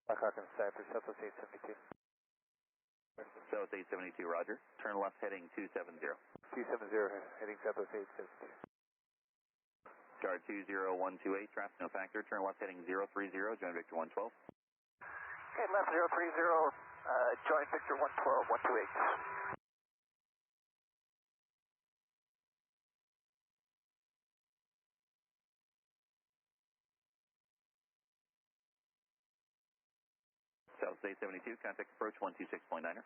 Blackhawk and Cypress, Southwest 872. South 872, roger. Turn left heading 270. 270, heading Southwest 872. Guard 20128, traffic no factor. Turn left heading 030, join Victor 112. Okay, left 030, join Victor 112, 128. South 872, contact approach 126.9er.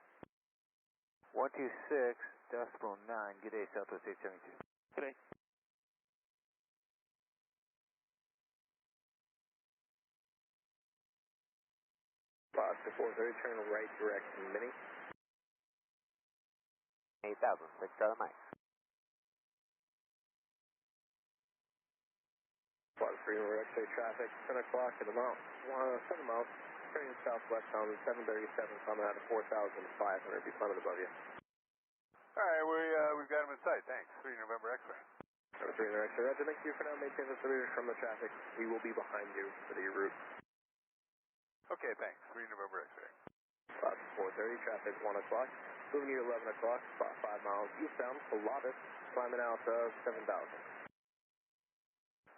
126.9, good day, Southwest 872. Good day. Oscar 430, turn right direction, Mini. 8,000, 6 Charlie Mike. Plot 3 over X-ray traffic, 10 o'clock at about 7 miles, turning southwest on 737, coming out of 4,500, be climbing above you. Alright, we've got him in sight, thanks. 3 November X-ray. Number 3 over X-ray, Roger, thank you for now, maintain the leaders from the traffic. We will be behind you for the route. Okay, thanks. 3 November X-ray. Plot 430, traffic 1 o'clock, moving you 11 o'clock, about 5 miles eastbound, Pilotis, climbing out of 7,000.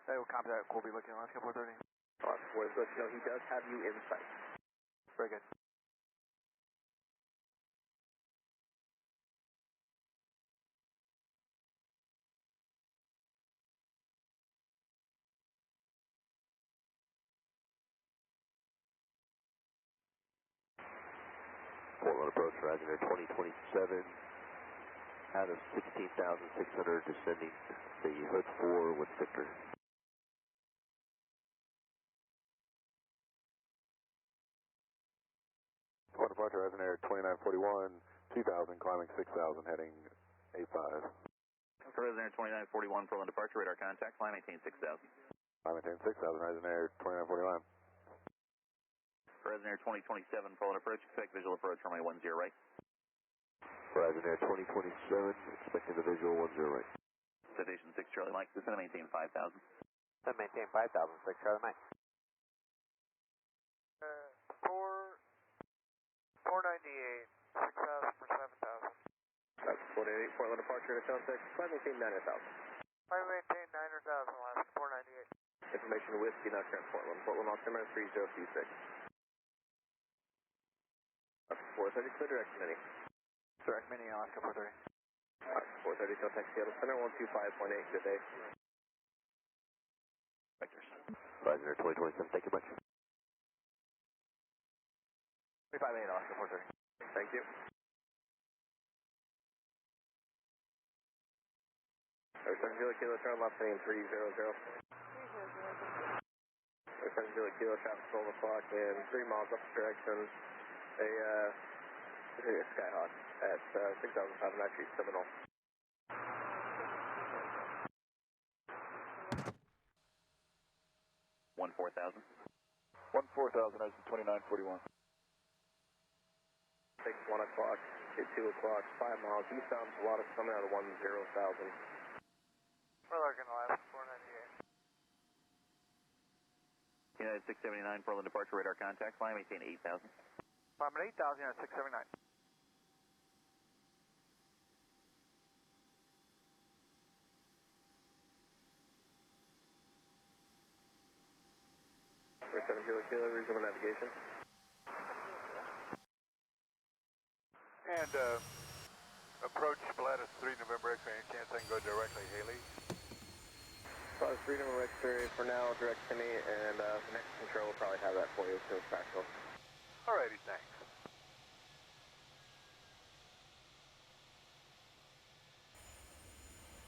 Hey, we'll copy that. We'll be looking at Alaska 430. Plot 4, let you know he does have you in sight. Very good. Portland approach, rising at 2027, out of 16,600, descending the hood 4 with Victor. Portland approach, rising air 2941, 2,000, climbing 6,000, heading 85. Horizon Air 2941, Portland departure, radar contact, fly maintain 6,000. I maintain 6,000, rising air 2941. Horizon Air 2027, Portland approach, expect visual approach, runway 10 right. Horizon Air 2027, expecting the visual 10 right. Citation 6 Charlie Mike, descend and maintain 5,000. Then maintain 5,000, 6 Charlie Mike. 498, 6,000 for 7,000. That's 48, Portland departure to Zone 6, flight maintain 9,000. Flight maintain 9,000, Alaska 498. Information Whiskey, not current Portland. Portland altimeter 3036. Oscar 430, clear direction, Mini. Direct Mini, Alaska 430. Oscar 430, contact Seattle Center 125.8, good day. Vectors. Horizon Air 2027, thank you much. 358, Alaska 430. Thank you. Air 7 Kilo, turn left heading 300. Air 7 Kilo, traffic 12 o'clock and 3 miles up direction. A Skyhawk at 6,500, actually Seminole. One 4,000. 14000, rising 2941. 1 o'clock, hit 2 o'clock, 5 miles eastbound, Pilatus coming out of 10,000. We're looking Alaska 498. United 679, Portland departure, radar contact, fly maintain 8,000. I'm at 8,000 at 679. Air 7 Kilo, resume navigation. And approach Pilatus 3 November X-ray, any chance I can go directly, Haley? Pilatus 3 November X-ray for now, direct to me, and the next control will probably have that for you as soon as practical. Alrighty, thanks.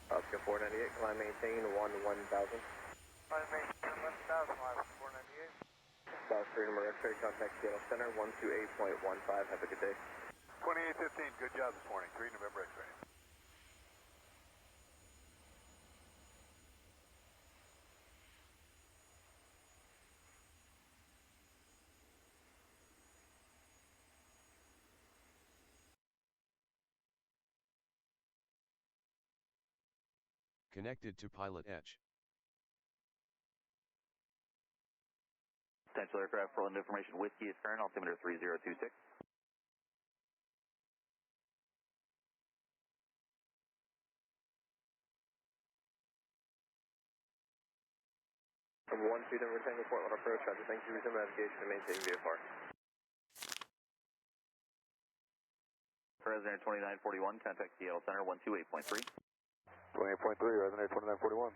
Oscar 498, climb maintain 1000. Flight maintain 11,000, Alaska 498. Pilatus 3 November X-ray, contact Seattle Center 128.15, have a good day. 2815, good job this morning, 3 November X-ray. Connected to PilotEdge. Potential aircraft for information. Whiskey is current, altimeter 3026. Number 1 Freedom, Rectangle, Portland approach, Roger, thank you, resume navigation and maintain VFR. Resonator 2941, contact Seattle Center 128.3. 28.3, Resonator 2941.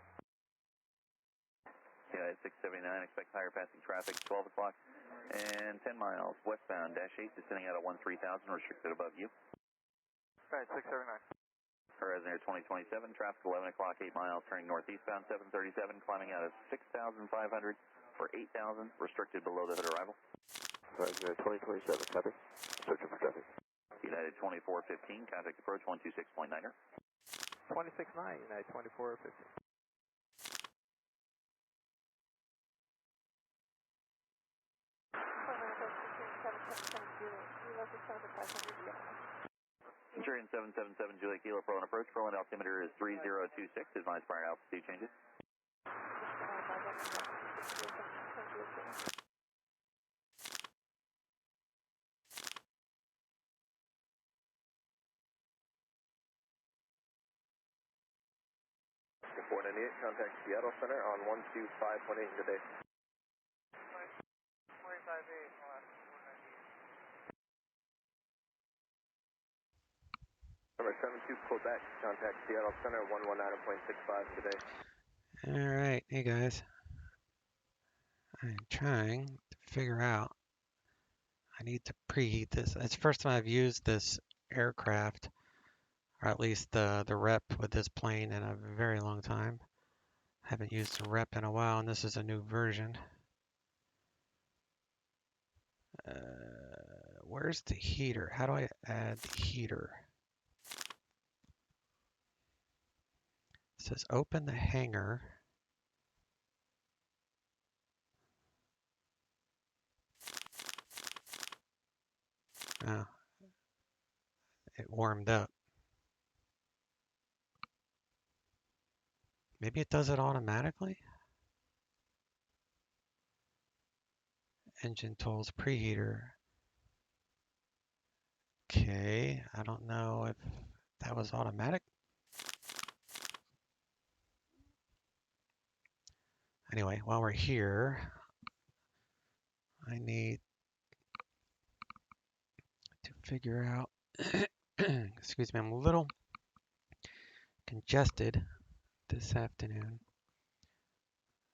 Yeah, 679, expect higher passing traffic, 12 o'clock and 10 miles westbound, dash 8, descending out of 13,000, restricted above you. Alright, 679. Resonator 2027, traffic 11 o'clock, 8 miles, turning northeastbound, 737, climbing out of 6,500 for 8,000, restricted below the hood arrival. Resonator 2027, copy. Searching for traffic. United 2415, contact approach 126.9er. 26.9, United 2450. Centurion 777, Juliet Kilo, Berlin approach. Berlin altimeter is 3026. Advise prior altitude changes. Number 498, contact Seattle Center on 12518 today. 25.8, last 498. Number 72, Quebec, contact Seattle Center 119.65 today. Alright, hey guys. I'm trying to figure out, I need to preheat this. It's the first time I've used this aircraft, or at least the rep with this plane in a very long time. Haven't used the rep in a while, and this is a new version. Where's the heater? How do I add the heater? It says open the hangar. Oh, it warmed up. Maybe it does it automatically? Engine tools, preheater. Okay, I don't know if that was automatic. Anyway, while we're here, I need to figure out, excuse me, I'm a little congested this afternoon.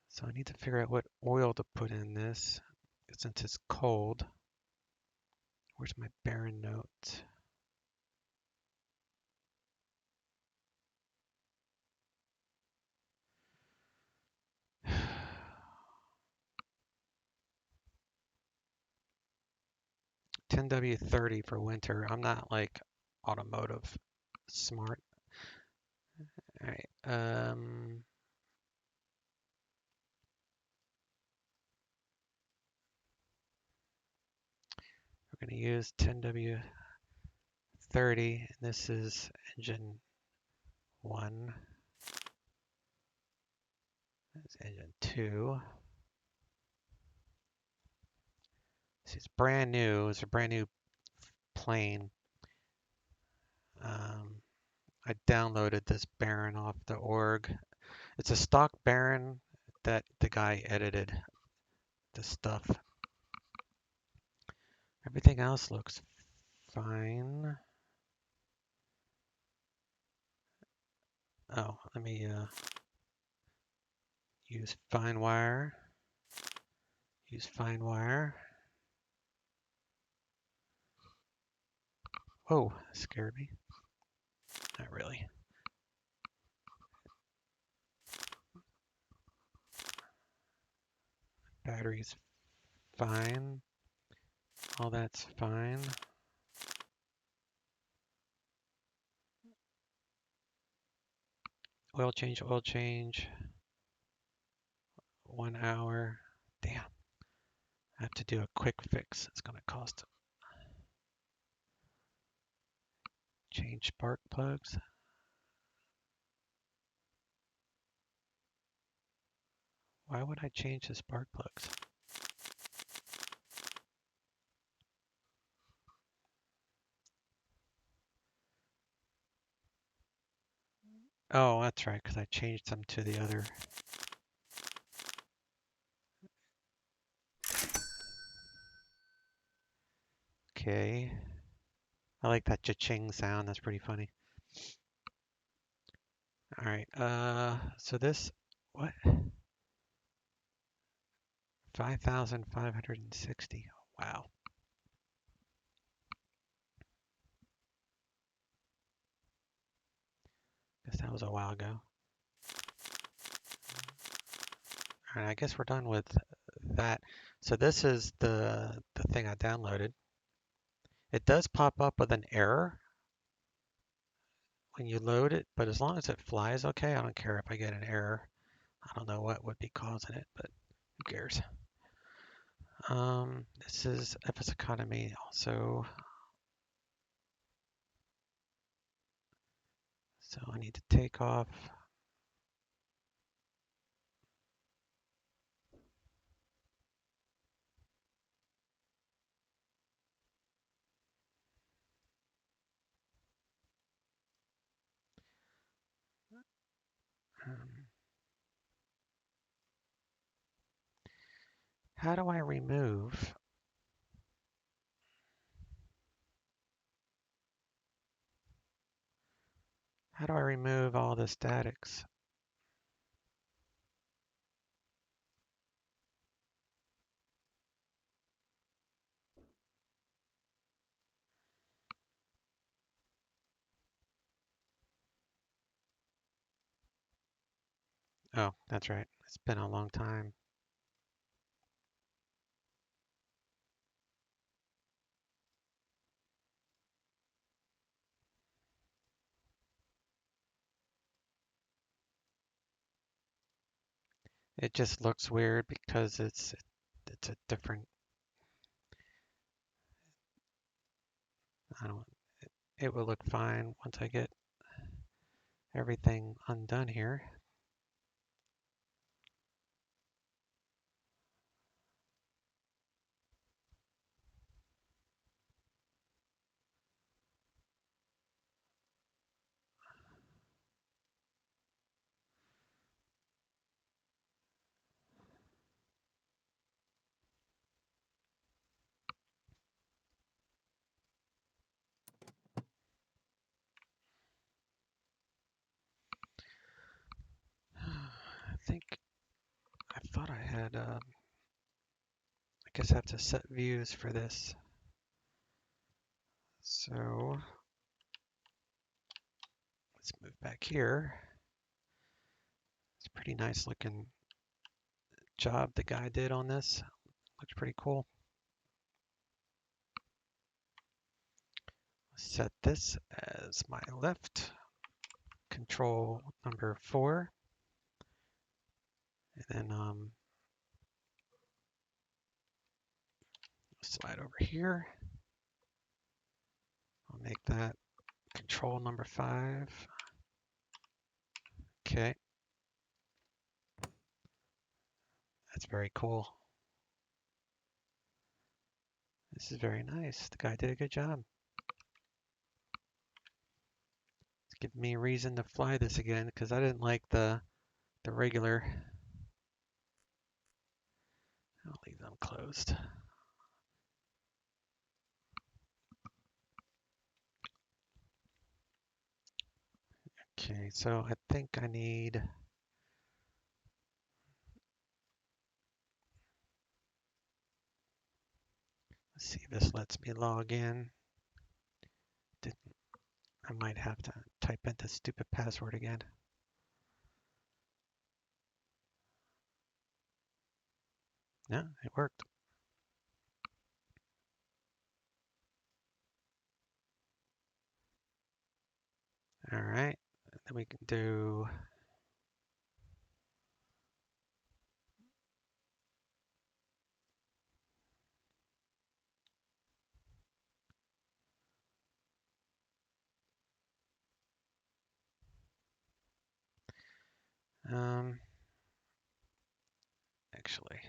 So I need to figure out what oil to put in this since it's cold. Where's my Baron note? $10W30 for winter. I'm not like automotive smart. All right. We're going to use 10W30. And this is engine 1. This is engine 2. This is brand new. It's a brand new plane. I downloaded this Baron off the org. It's a stock Baron that the guy edited the stuff. Everything else looks fine. Oh, let me use fine wire. Use fine wire. Whoa, that scared me. Not really. Battery's fine. All that's fine. Oil change, oil change. 1 hour. Damn. I have to do a quick fix. It's going to cost. Change spark plugs. Why would I change the spark plugs? Oh, that's right, because I changed them to the other. Okay. I like that cha-ching sound. That's pretty funny. All right. So this, what? 5,560. Wow. Guess that was a while ago. All right, I guess we're done with that. So this is the thing I downloaded. It does pop up with an error when you load it, but as long as it flies okay, I don't care if I get an error. I don't know what would be causing it, but who cares? This is FS Economy also. So I need to take off. How do I remove? How do I remove all the statics? Oh, that's right. It's been a long time. It just looks weird because it's a different. I don't. It will look fine once I get everything undone here. I thought I had. I guess I have to set views for this. So let's move back here. It's a pretty nice looking job the guy did on this. Looks pretty cool. Set this as my left control number 4, and then slide over here. I'll make that control number 5. Okay, that's very cool. This is very nice. The guy did a good job. It's giving me a reason to fly this again because I didn't like the regular. I'll leave them closed. Okay, so I think I need. Let's see if this lets me log in. Didn't. I might have to type in the stupid password again. Yeah, it worked. All right, then we can do. Actually.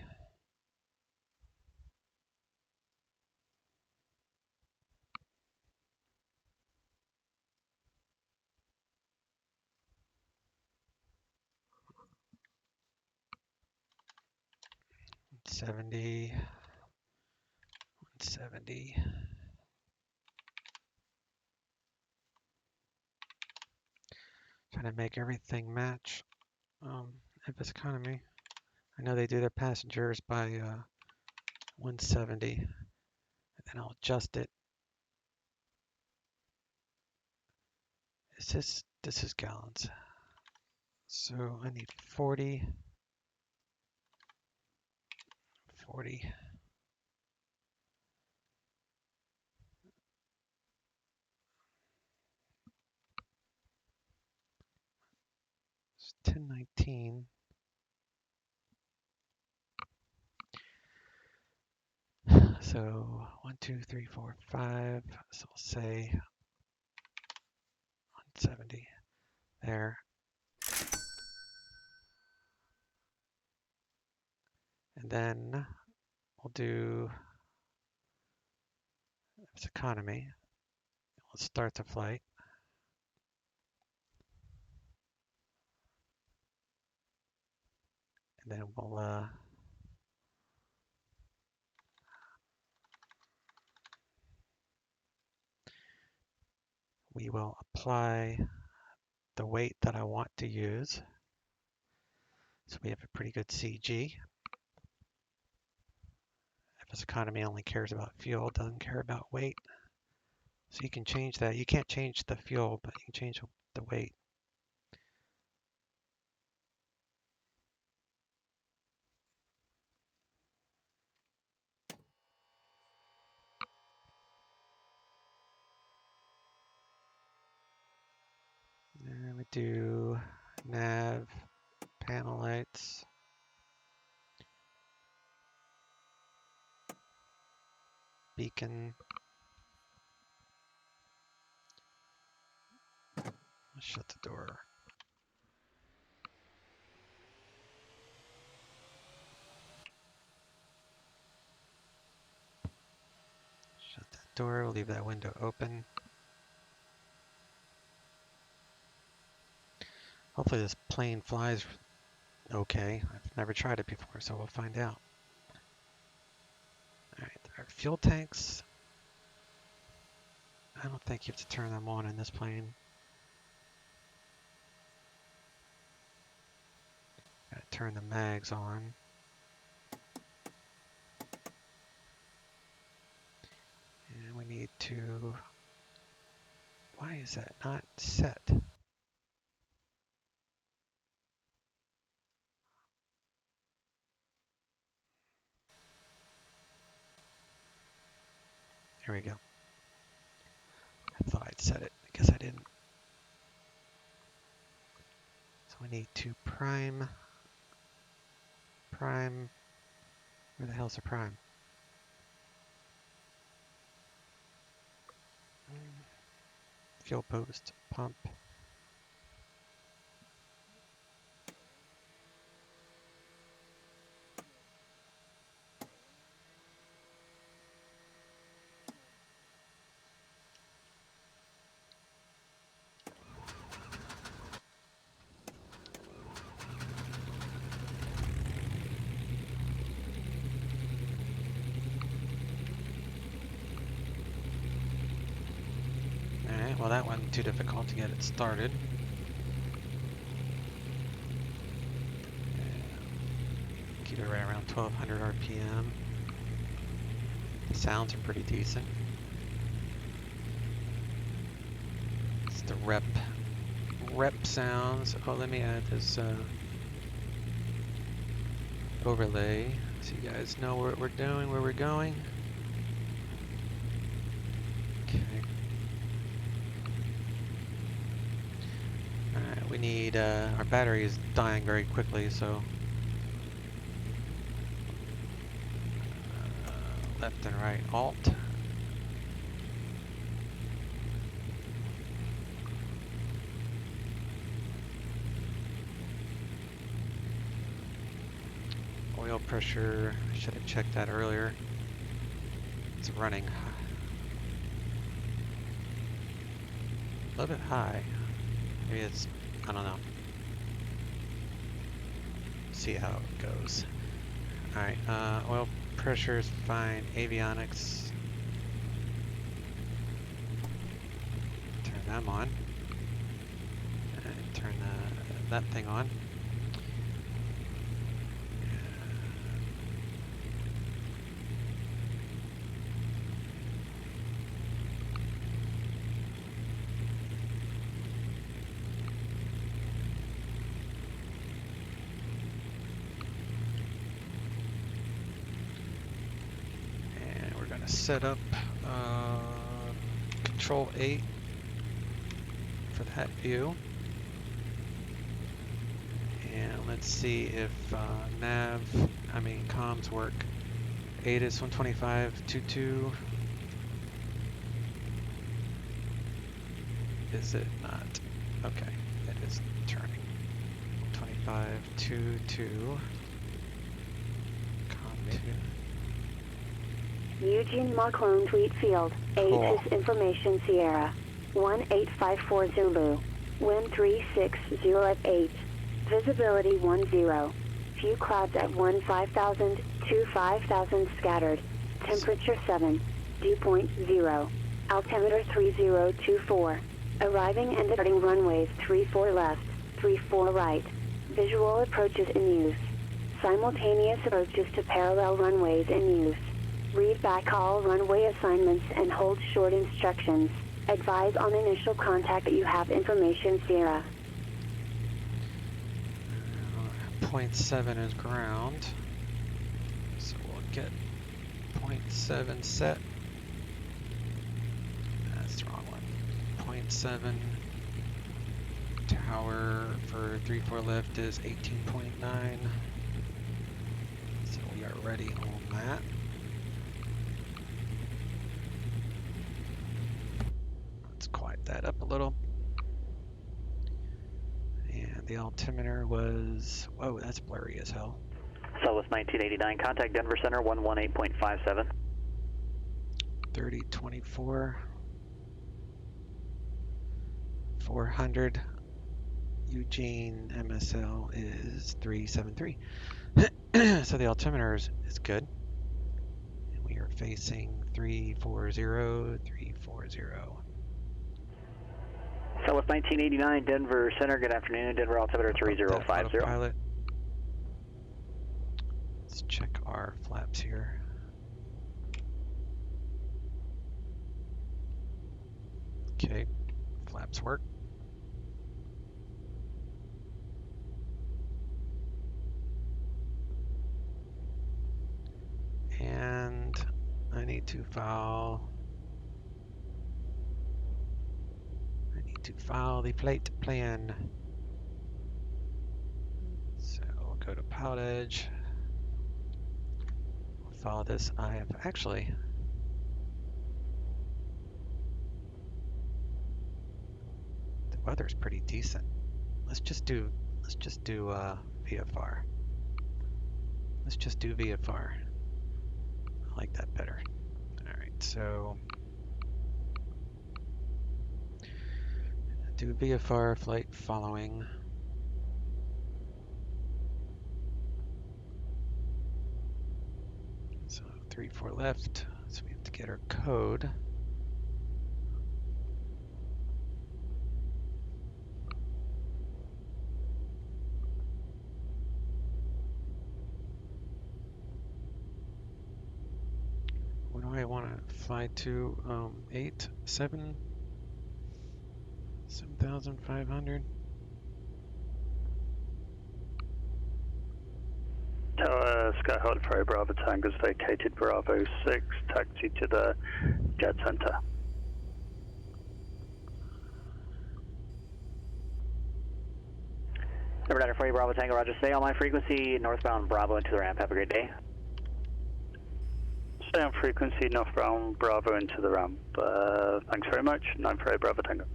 170. 170. Trying to make everything match Empress economy. I know they do their passengers by 170, and then I'll adjust it. This is gallons. So I need 40. 40. It's 1019. So 1, 2, 3, 4, 5. So I'll say 170 there. And then we'll do its economy. Let's start the flight. And then we will apply the weight that I want to use. So we have a pretty good CG. If economy only cares about fuel, doesn't care about weight. So you can change that. You can't change the fuel, but you can change the weight. And we do nav, panel lights. Beacon. Let's shut the door. Shut that door, we'll leave that window open. Hopefully this plane flies okay. I've never tried it before, so we'll find out. Alright, our fuel tanks. I don't think you have to turn them on in this plane. Gotta turn the mags on. And we need to... Why is that not set? Here we go. I thought I'd set it. I guess I didn't. So we need to prime. Prime. Where the hell's the prime? Fuel post. Pump. Alright, well that wasn't too difficult to get it started. Keep it right around 1200 RPM. The sounds are pretty decent. It's the rep sounds. Oh, let me add this overlay so you guys know what we're doing, where we're going. Okay. Alright, we need, our battery is dying very quickly, so left and right alt. Oil pressure, I should have checked that earlier. It's running a little bit high. Maybe it's, I don't know. See how it goes. Alright, oil pressure is fine. Avionics. Turn them on. And turn that thing on. Set up Control 8 for that view, and let's see if comms work. 8 is 125.22. Is it not? Okay, it is turning. 125.22. Com 2. Eugene Marclone Tweet Field, 8 Cool. is Information Sierra, 1854 Zulu, wind 360 at 8, visibility 10, few clouds at 5,000 to 5,000 scattered, temperature 7, dew point 0, altimeter 3024, arriving and departing runways 34 left, 34 right, visual approaches in use, simultaneous approaches to parallel runways in use. Read back all runway assignments and hold short instructions. Advise on initial contact that you have Information Sierra. 0.7 is ground. So we'll get 0.7 set. That's the wrong one. 0.7 tower for 34 left is 18.9. So we are ready on that. That up a little, and the altimeter was, whoa, that's blurry as hell. Southwest 1989, contact Denver Center 118.57. 3024 400. Eugene MSL is 373. So the altimeter is good, and we are facing 340, 340. Southwest 1989, Denver Center, good afternoon. Denver altimeter 3050. Pilot. Let's check our flaps here. Okay, flaps work. And I need to file the flight plan. So we'll go to PilotEdge. We'll follow this. I have actually the weather's pretty decent. Let's just do VFR. Let's just do VFR. I like that better. All right, so do VFR flight following. So 34 left, so we have to get our code. What do I want to fly to? 7,500. Tower Skyhawk Pro Bravo Tango's vacated Bravo 6, taxi to the jet center. Number 940 Bravo Tango, roger. Stay on my frequency, northbound Bravo into the ramp. Have a great day. Stay on frequency, northbound Bravo into the ramp. Thanks very much. 940 Bravo Tango.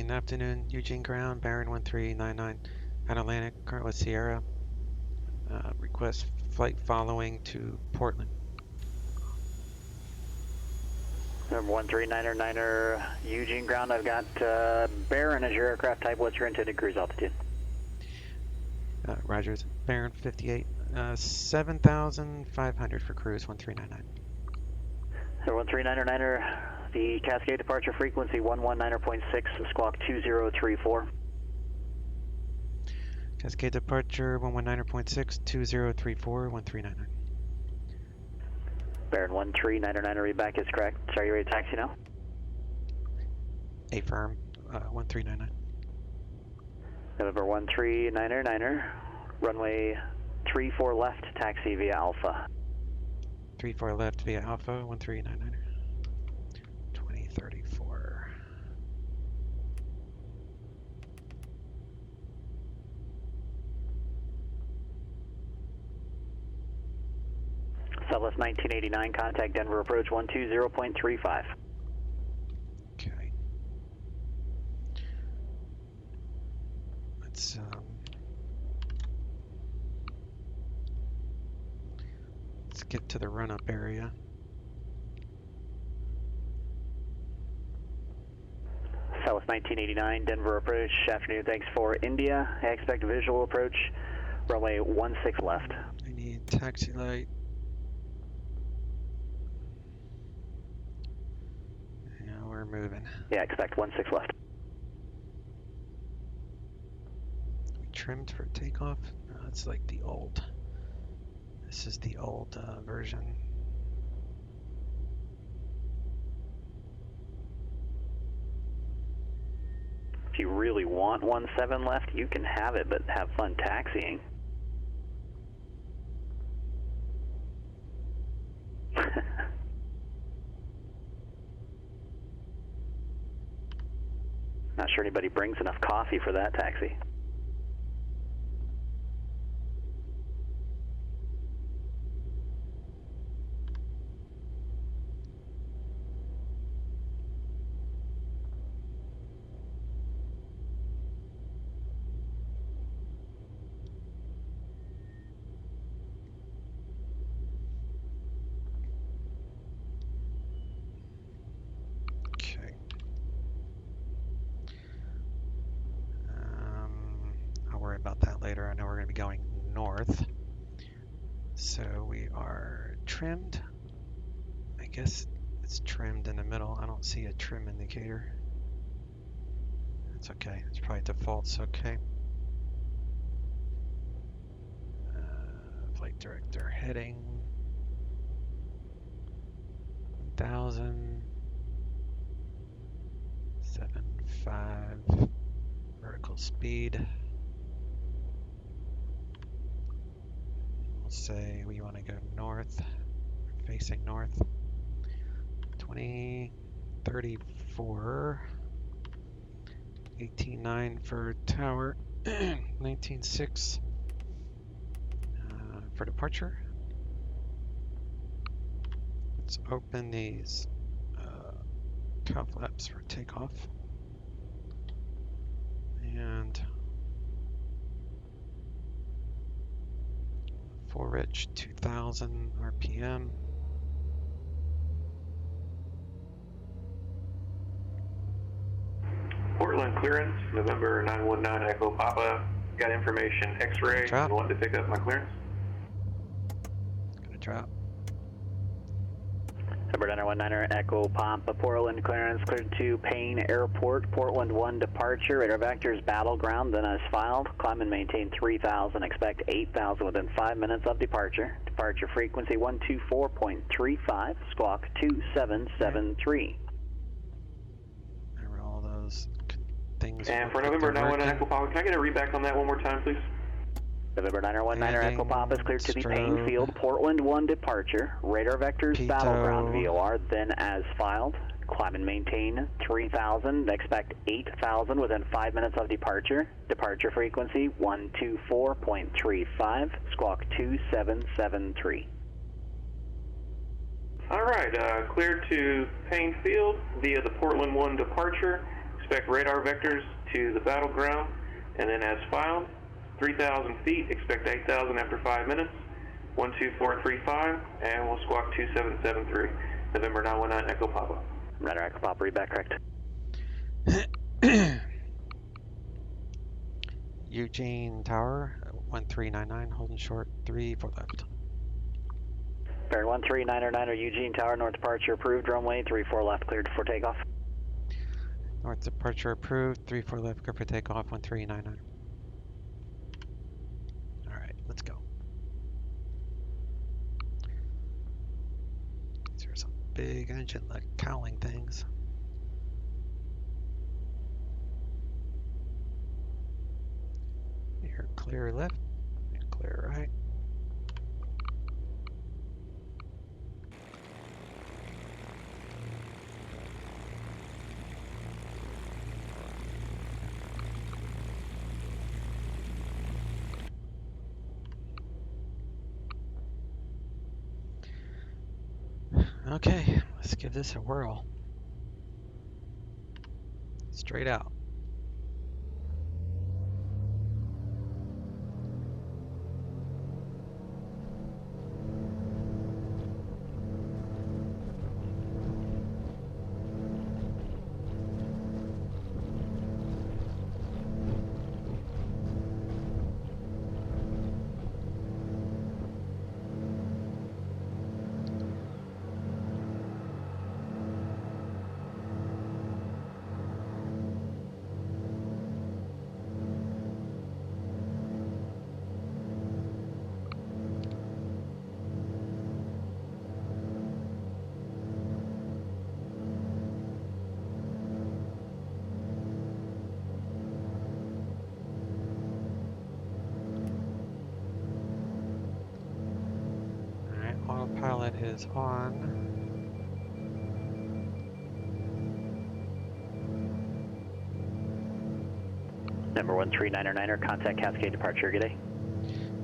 Afternoon, Eugene ground, Baron 1399 at Atlantic, current with Sierra. Request flight following to Portland. Number 139er Eugene ground, I've got Baron as your aircraft type. What's your intended cruise altitude? Roger, it's Baron 58, 7,500 for cruise 1399. Number 139er, the Cascade departure frequency 119.6, squawk 2034. Cascade departure 119.6, 2034, 1399. Baron 139er, read back is correct. Sorry, you ready to taxi now? Affirm, 1399. November 139er, runway 34 left, taxi via Alpha. 34 left via Alpha, 1399. 2034. Southwest 1989, contact Denver approach 120.35. Okay. Let's get to the run-up area. Southwest 1989, Denver approach, afternoon, thanks for India. I expect visual approach, runway 16 left. I need taxi light. Yeah, we're moving. Yeah, expect 16 left. We trimmed for takeoff? No, it's like the old. This is the old version. If you really want 17 left, you can have it, but have fun taxiing. Not sure anybody brings enough coffee for that taxi. About that later. I know we're going to be going north, so we are trimmed. I guess it's trimmed in the middle. I don't see a trim indicator. That's okay. It's probably defaults. Okay. Flight director heading 1,000 75 vertical speed. We'll say we want to go north, facing north. 2034, 18.9 for tower, 19.6 for departure. Let's open these cow flaps for takeoff. And full rich 2000 RPM. Portland clearance, November 919 Echo Papa. Got information X-ray. I want to pick up my clearance. Gonna drop. Number 919 Echo Papa, Portland clearance cleared to Payne Airport, Portland 1 departure, radar vectors battleground, then as filed, climb and maintain 3000, expect 8000 within 5 minutes of departure. Departure frequency 124.35, squawk 2773. Remember all those things. And for November 919 Echo Papa, can I get a readback on that one more time, please? November 919 Echo Papa is cleared to the Payne Field, Portland 1 departure, radar vectors battleground VOR, then as filed, climb and maintain 3000, expect 8000 within 5 minutes of departure. Departure frequency 124.35, squawk 2773. All right, cleared to Payne Field via the Portland 1 departure. Expect radar vectors to the battleground, and then as filed, 3,000 feet, expect 8,000 after 5 minutes, 12435, and we'll squawk 2773, November 919 Echo Papa. Radar Echo Pop, read back correct. Eugene Tower, 1399, holding short, 34 left. Bearing 13909, Eugene Tower, north departure approved, runway 34 left, cleared for takeoff. North departure approved, 34 left, clear for takeoff, 1399. All right, let's go. These are some big engine like cowling things. Here, clear left, and clear right. Okay, let's give this a whirl. Straight out. Autopilot is on. Number 13909, contact Cascade departure, good day.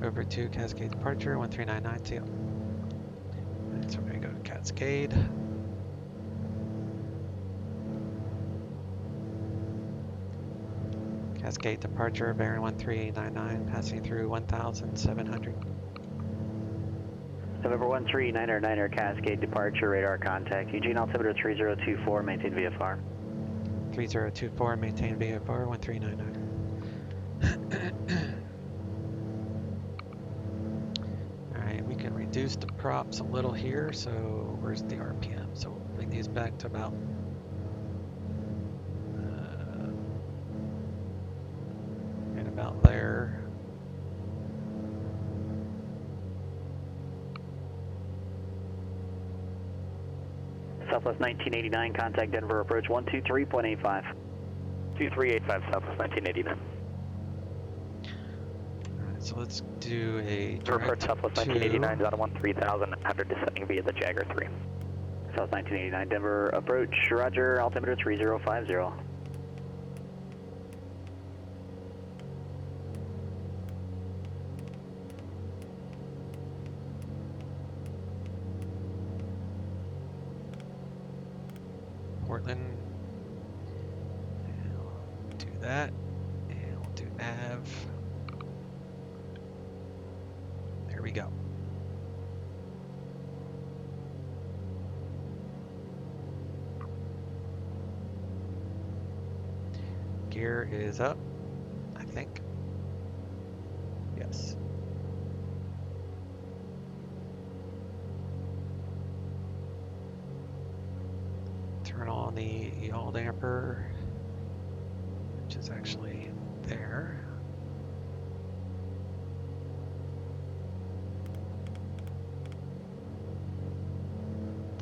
Over to Cascade departure, 1399, see ya. Alright, so we're gonna go to Cascade. Cascade departure, bearing 1399, passing through 1,700. November 13909, Cascade departure, radar contact. Eugene altimeter 3024, maintain VFR. 3024, maintain VFR, 1399. Alright, we can reduce the props a little here, so where's the RPM? So we'll bring these back to about and about there. Southwest 1989, contact Denver approach 123.85. 2385 Southwest 1989. Alright, so let's do a Report direct Southwest 1989 is out of 13,100 descending via the Jagger 3. South 1989 Denver approach, roger, altimeter 3050. Portland. And we'll do that. And we'll do nav. There we go. Gear is up, I think. Yes. Turn on the yaw damper, which is actually there.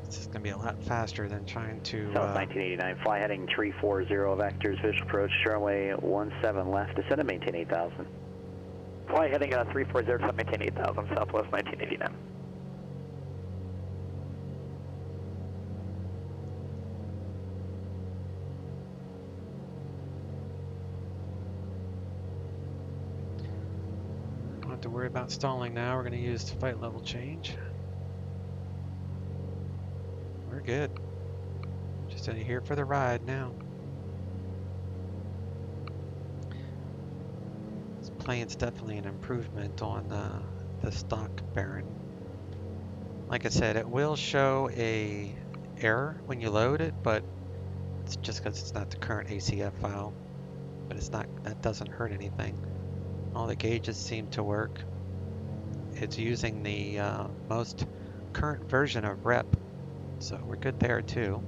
This is going to be a lot faster than trying to... South 1989, fly heading 340 vectors, visual approach, runway 17 left, descend and maintain 8,000. Fly heading 340, maintain 8,000, Southwest 1989. Don't have to worry about stalling now. We're going to use the flight level change. We're good. Just here for the ride now. This plane's definitely an improvement on the stock Baron. Like I said, it will show a error when you load it, but it's just because it's not the current ACF file. But it's not, that doesn't hurt anything. All the gauges seem to work. It's using the most current version of rep, so we're good there too.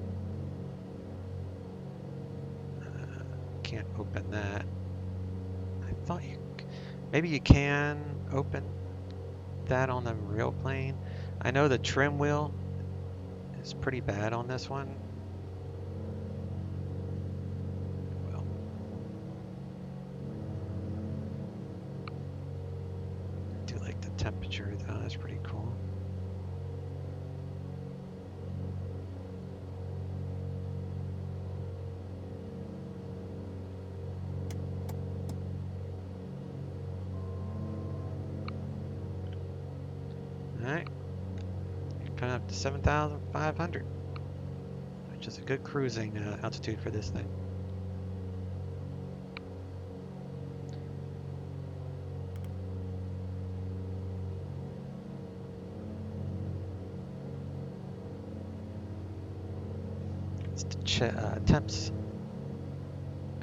Can't open that. I thought maybe you can open that on the real plane. I know the trim wheel is pretty bad on this one. Well, I do like the temperature though, that's pretty cool. Alright, coming up to 7,500, which is a good cruising altitude for this thing. It's the temps.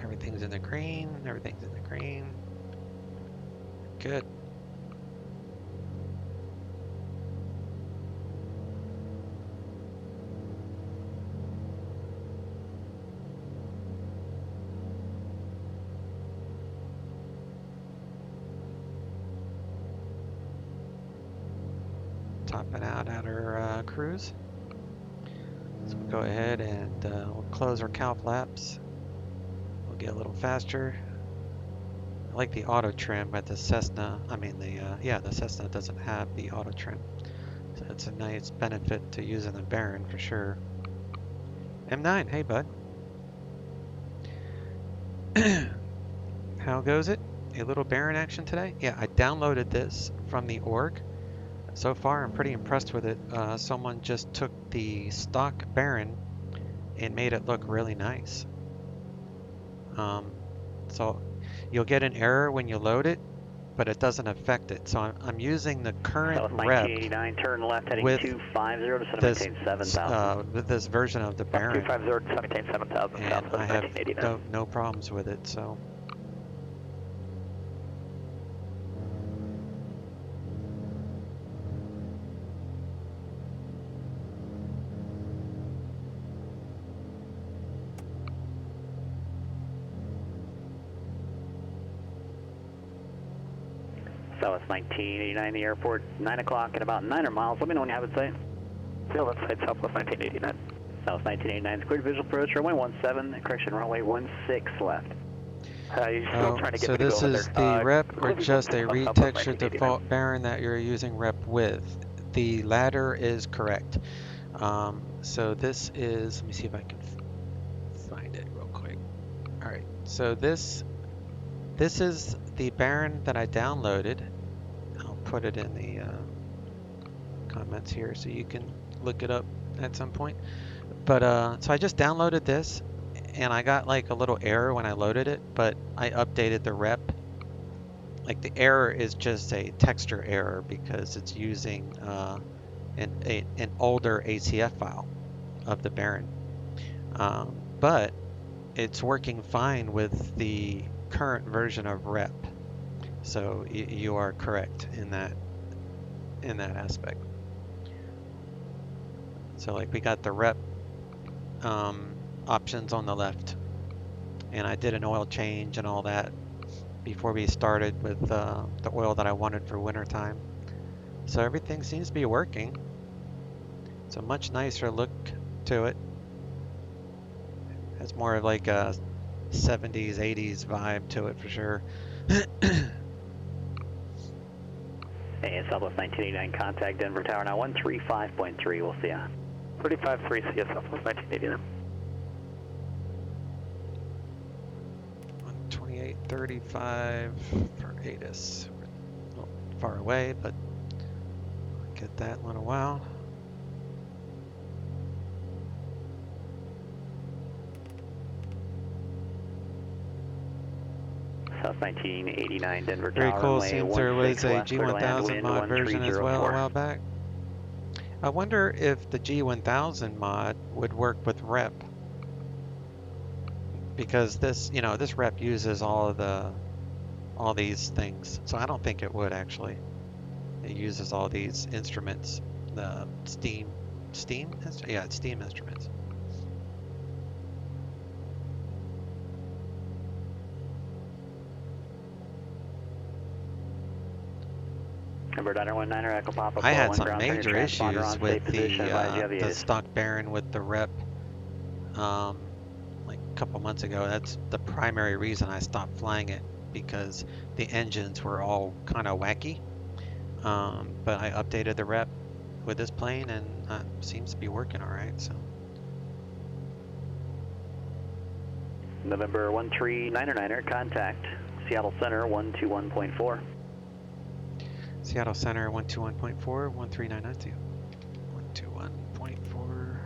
Everything's in the green, everything's in the green. Good. Topping out at our cruise. So we'll go ahead and we'll close our calc flaps. We'll get a little faster. I like the auto trim, but the Cessna, the Cessna doesn't have the auto trim. So it's a nice benefit to using the Baron for sure. M9, hey bud. How goes it? A little Baron action today? Yeah, I downloaded this from the org. So far, I'm pretty impressed with it. Someone just took the stock Baron and made it look really nice. So you'll get an error when you load it, but it doesn't affect it. So I'm using the current rep turn left heading with 250 to this, 7,000. with this version of the Baron, 250 to maintain 7,000, and I have no problems with it. So. Southwest 1989, the airport, 9 o'clock at about 9 miles. Let me know when you have it sight. Still left side, Southwest 1989. Southwest 1989, cleared visual approach, runway 17, correction, runway 16 left. You're still trying to get so me to this go is there. the rep or just a retextured default Baron that you're using rep with? The latter is correct. So this is, let me see if I can find it real quick. All right, so this is the Baron that I downloaded. I'll put it in the comments here so you can look it up at some point. But so I just downloaded this, and I got like a little error when I loaded it, but I updated the rep. Like the error is just a texture error because it's using an older ACF file of the Baron. But it's working fine with the current version of rep. So you are correct in that aspect. So like we got the rep options on the left, and I did an oil change and all that before we started with the oil that I wanted for winter time. So everything seems to be working. It's a much nicer look to it. It's more of like a 70s, 80s vibe to it for sure. Hey, Southwest 1989, contact Denver Tower now 135.3, we'll see ya. 35.3, see ya, Southwest 1989. 128.35 for ATIS. A little far away, but I'll get that in a little while. South 1989, Denver Very Tower, cool. runway Seems there was a 16 left, clear to land, G1000 wind mod version as well a 1304. while back. I wonder if the G1000 mod would work with rep, because this, you know, this rep uses all these things. So I don't think it would actually. It uses all these instruments, the steam, yeah, it's steam instruments. Number 919 Echo Papa. I had some major issues with the stock Baron with the rep like a couple months ago. That's the primary reason I stopped flying it, because the engines were all kind of wacky. But I updated the rep with this plane, and it seems to be working all right. So. November 139er, contact Seattle Center 121.4. Seattle Center 121.4, 13992. 121.4.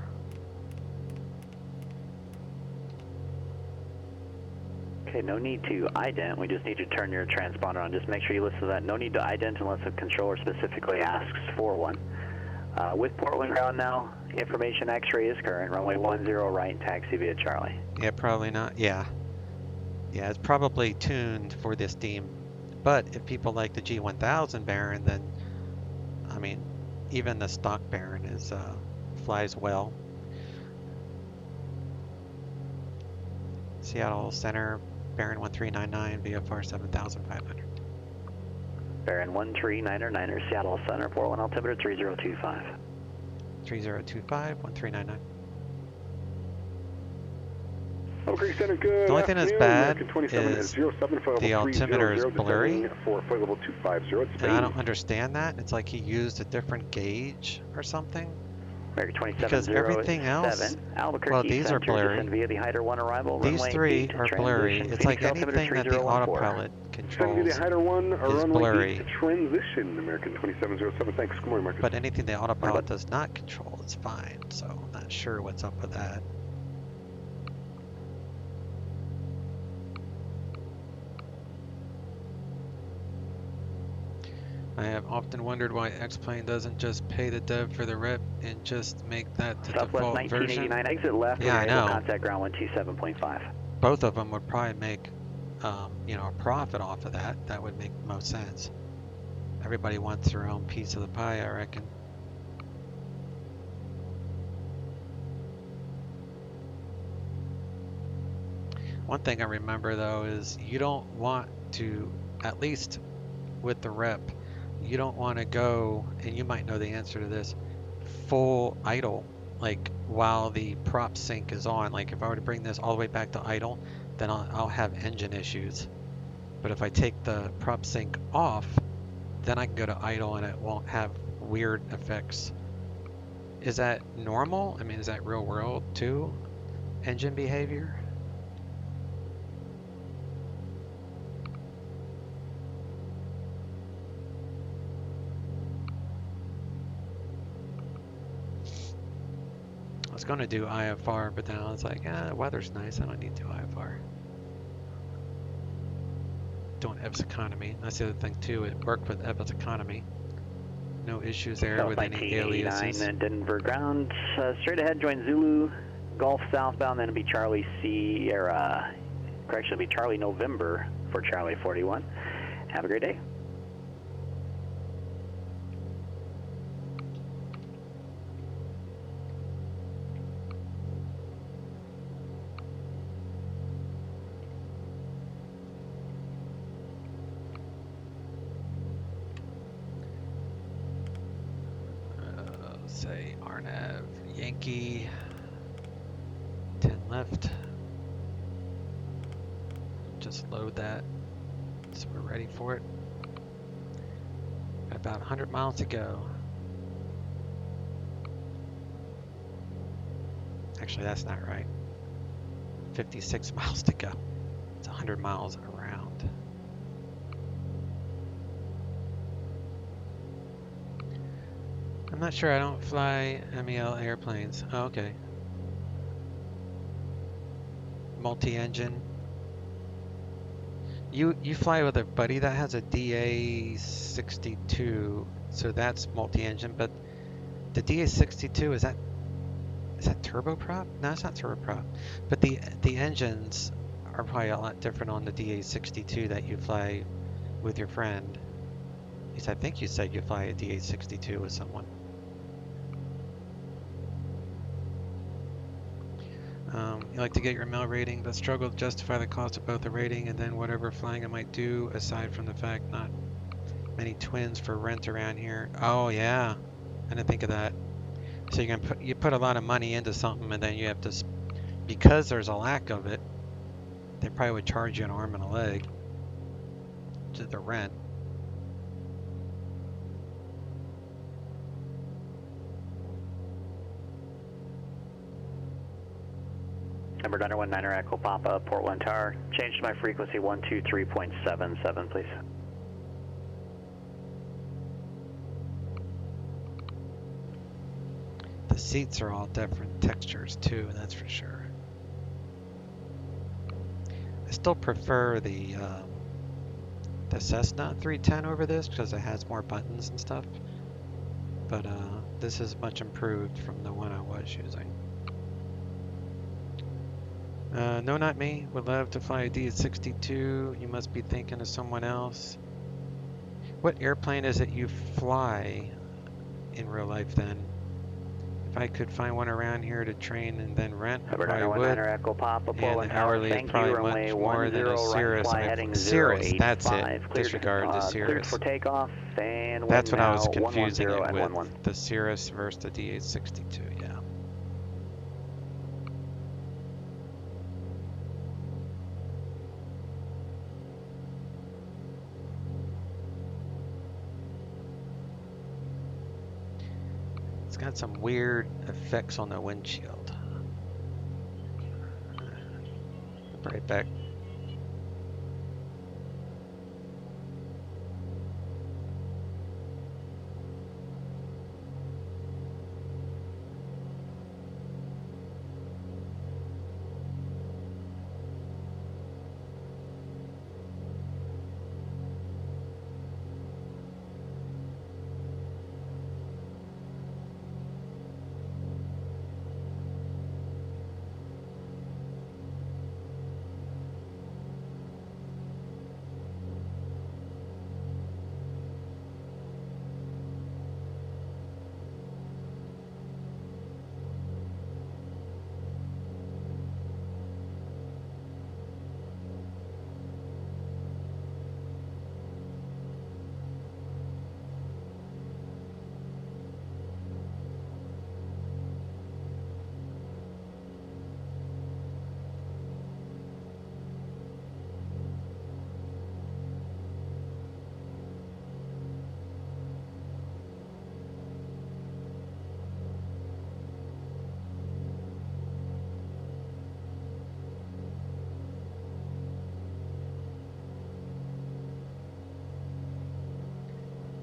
Okay, no need to ident. We just need to turn your transponder on. Just make sure you listen to that. No need to ident unless the controller specifically asks for one. With Portland ground now, information X-ray is current. Runway 10 right, taxi via Charlie. Yeah, probably not. Yeah. Yeah, it's probably tuned for this steam. But if people like the G1000 Baron, then, I mean, even the stock Baron is flies well. Seattle Center, Baron 1399, VFR 7500. Baron 139er, Seattle Center, 41 altimeter 3025. 3025, 1399. Okay, Center, good. The only thing that's bad is the altimeter is blurry, and I don't understand that. It's like he used a different gauge or something. Because everything else, well, these are blurry. These three are blurry. It's like anything that the autopilot controls is blurry. But anything the autopilot does not control is fine. So I'm not sure what's up with that. I have often wondered why X-Plane doesn't just pay the dev for the rep and just make that the default version. Exit left, yeah, I know. Contact ground 127.5. Both of them would probably make, you know, a profit off of that. That would make most sense. Everybody wants their own piece of the pie, I reckon. One thing I remember though is you don't want to, at least with the rep, you don't want to go, and you might know the answer to this, full idle, like while the prop sync is on. Like if I were to bring this all the way back to idle, then I'll have engine issues. But if I take the prop sync off, then I can go to idle and it won't have weird effects. Is that normal? I mean, is that real world too? Engine behavior? I was going to do IFR, but then I was like, the weather's nice. I don't need to do IFR. Doing EVS economy. That's the other thing too. It worked with EVS economy. No issues there with any aliases. Denver ground. Straight ahead, join Zulu Golf southbound. Then it'll be Charlie Sierra. Correction, it'll be Charlie November for Charlie 41. Have a great day. Say RNAV Yankee 10 left. Just load that so we're ready for it. Got about 100 miles to go. Actually, that's not right. 56 miles to go. It's 100 miles around. I'm not sure. I don't fly MEL airplanes. Oh, okay. Multi-engine. You fly with a buddy that has a DA62, so that's multi-engine. But The DA62, is that turboprop? No, it's not turboprop. But the engines are probably a lot different on the DA62 that you fly with your friend. At least I think you said you fly a DA62 with someone. You like to get your mil rating, but struggle to justify the cost of both the rating and then whatever flying it might do, aside from the fact not many twins for rent around here. Oh yeah, I didn't think of that. So you put a lot of money into something, and then you have to, because there's a lack of it, they probably would charge you an arm and a leg to the rent. Number 919 Echo Papa, Port 1 Tower. Change to my frequency 123.77, please. The seats are all different textures too, that's for sure. I still prefer the Cessna 310 over this because it has more buttons and stuff. But this is much improved from the one I was using. No, not me. Would love to fly a D62. You must be thinking of someone else. What airplane is it you fly in real life then? If I could find one around here to train and then rent, I probably would. Echo Papa, And the hourly is probably much more than a Cirrus. Cirrus, that's it. Disregard the Cirrus. Cleared for takeoff, and that's what I was confusing it with. 110 The Cirrus versus the D862, yeah. It's got some weird effects on the windshield. Right back.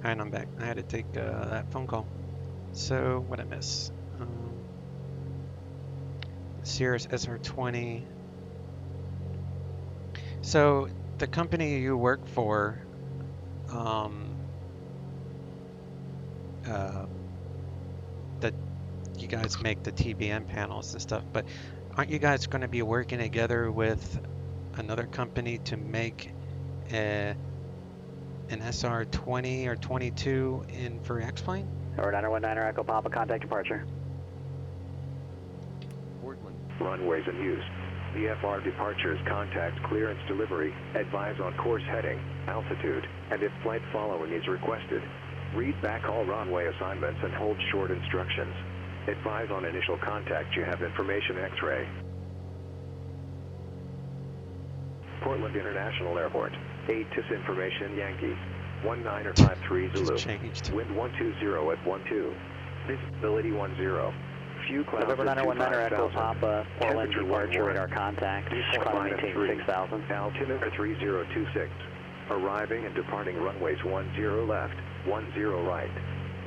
Alright, I'm back. I had to take that phone call. So, what'd I miss? Cirrus SR20. So, the company you work for, that you guys make the TBM panels and stuff, but aren't you guys going to be working together with another company to make an SR20 or 22 for X-Plane? Over 919 Echo Papa, contact departure. Portland. Runways in use. VFR departures, contact, clearance, delivery, advise on course heading, altitude, and if flight following is requested. Read back all runway assignments and hold short instructions. Advise on initial contact you have information X-ray. Portland International Airport. 8 TIS information Yankee. 1953 Zulu. Wind 120 at 12. Visibility 10. Few clouds November at 919 Echo 25,000. Papa, Portland departure, 11. radar contact. Climb maintain 6,000. Altimeter 3026. Arriving and departing runways 10 left, 10 right.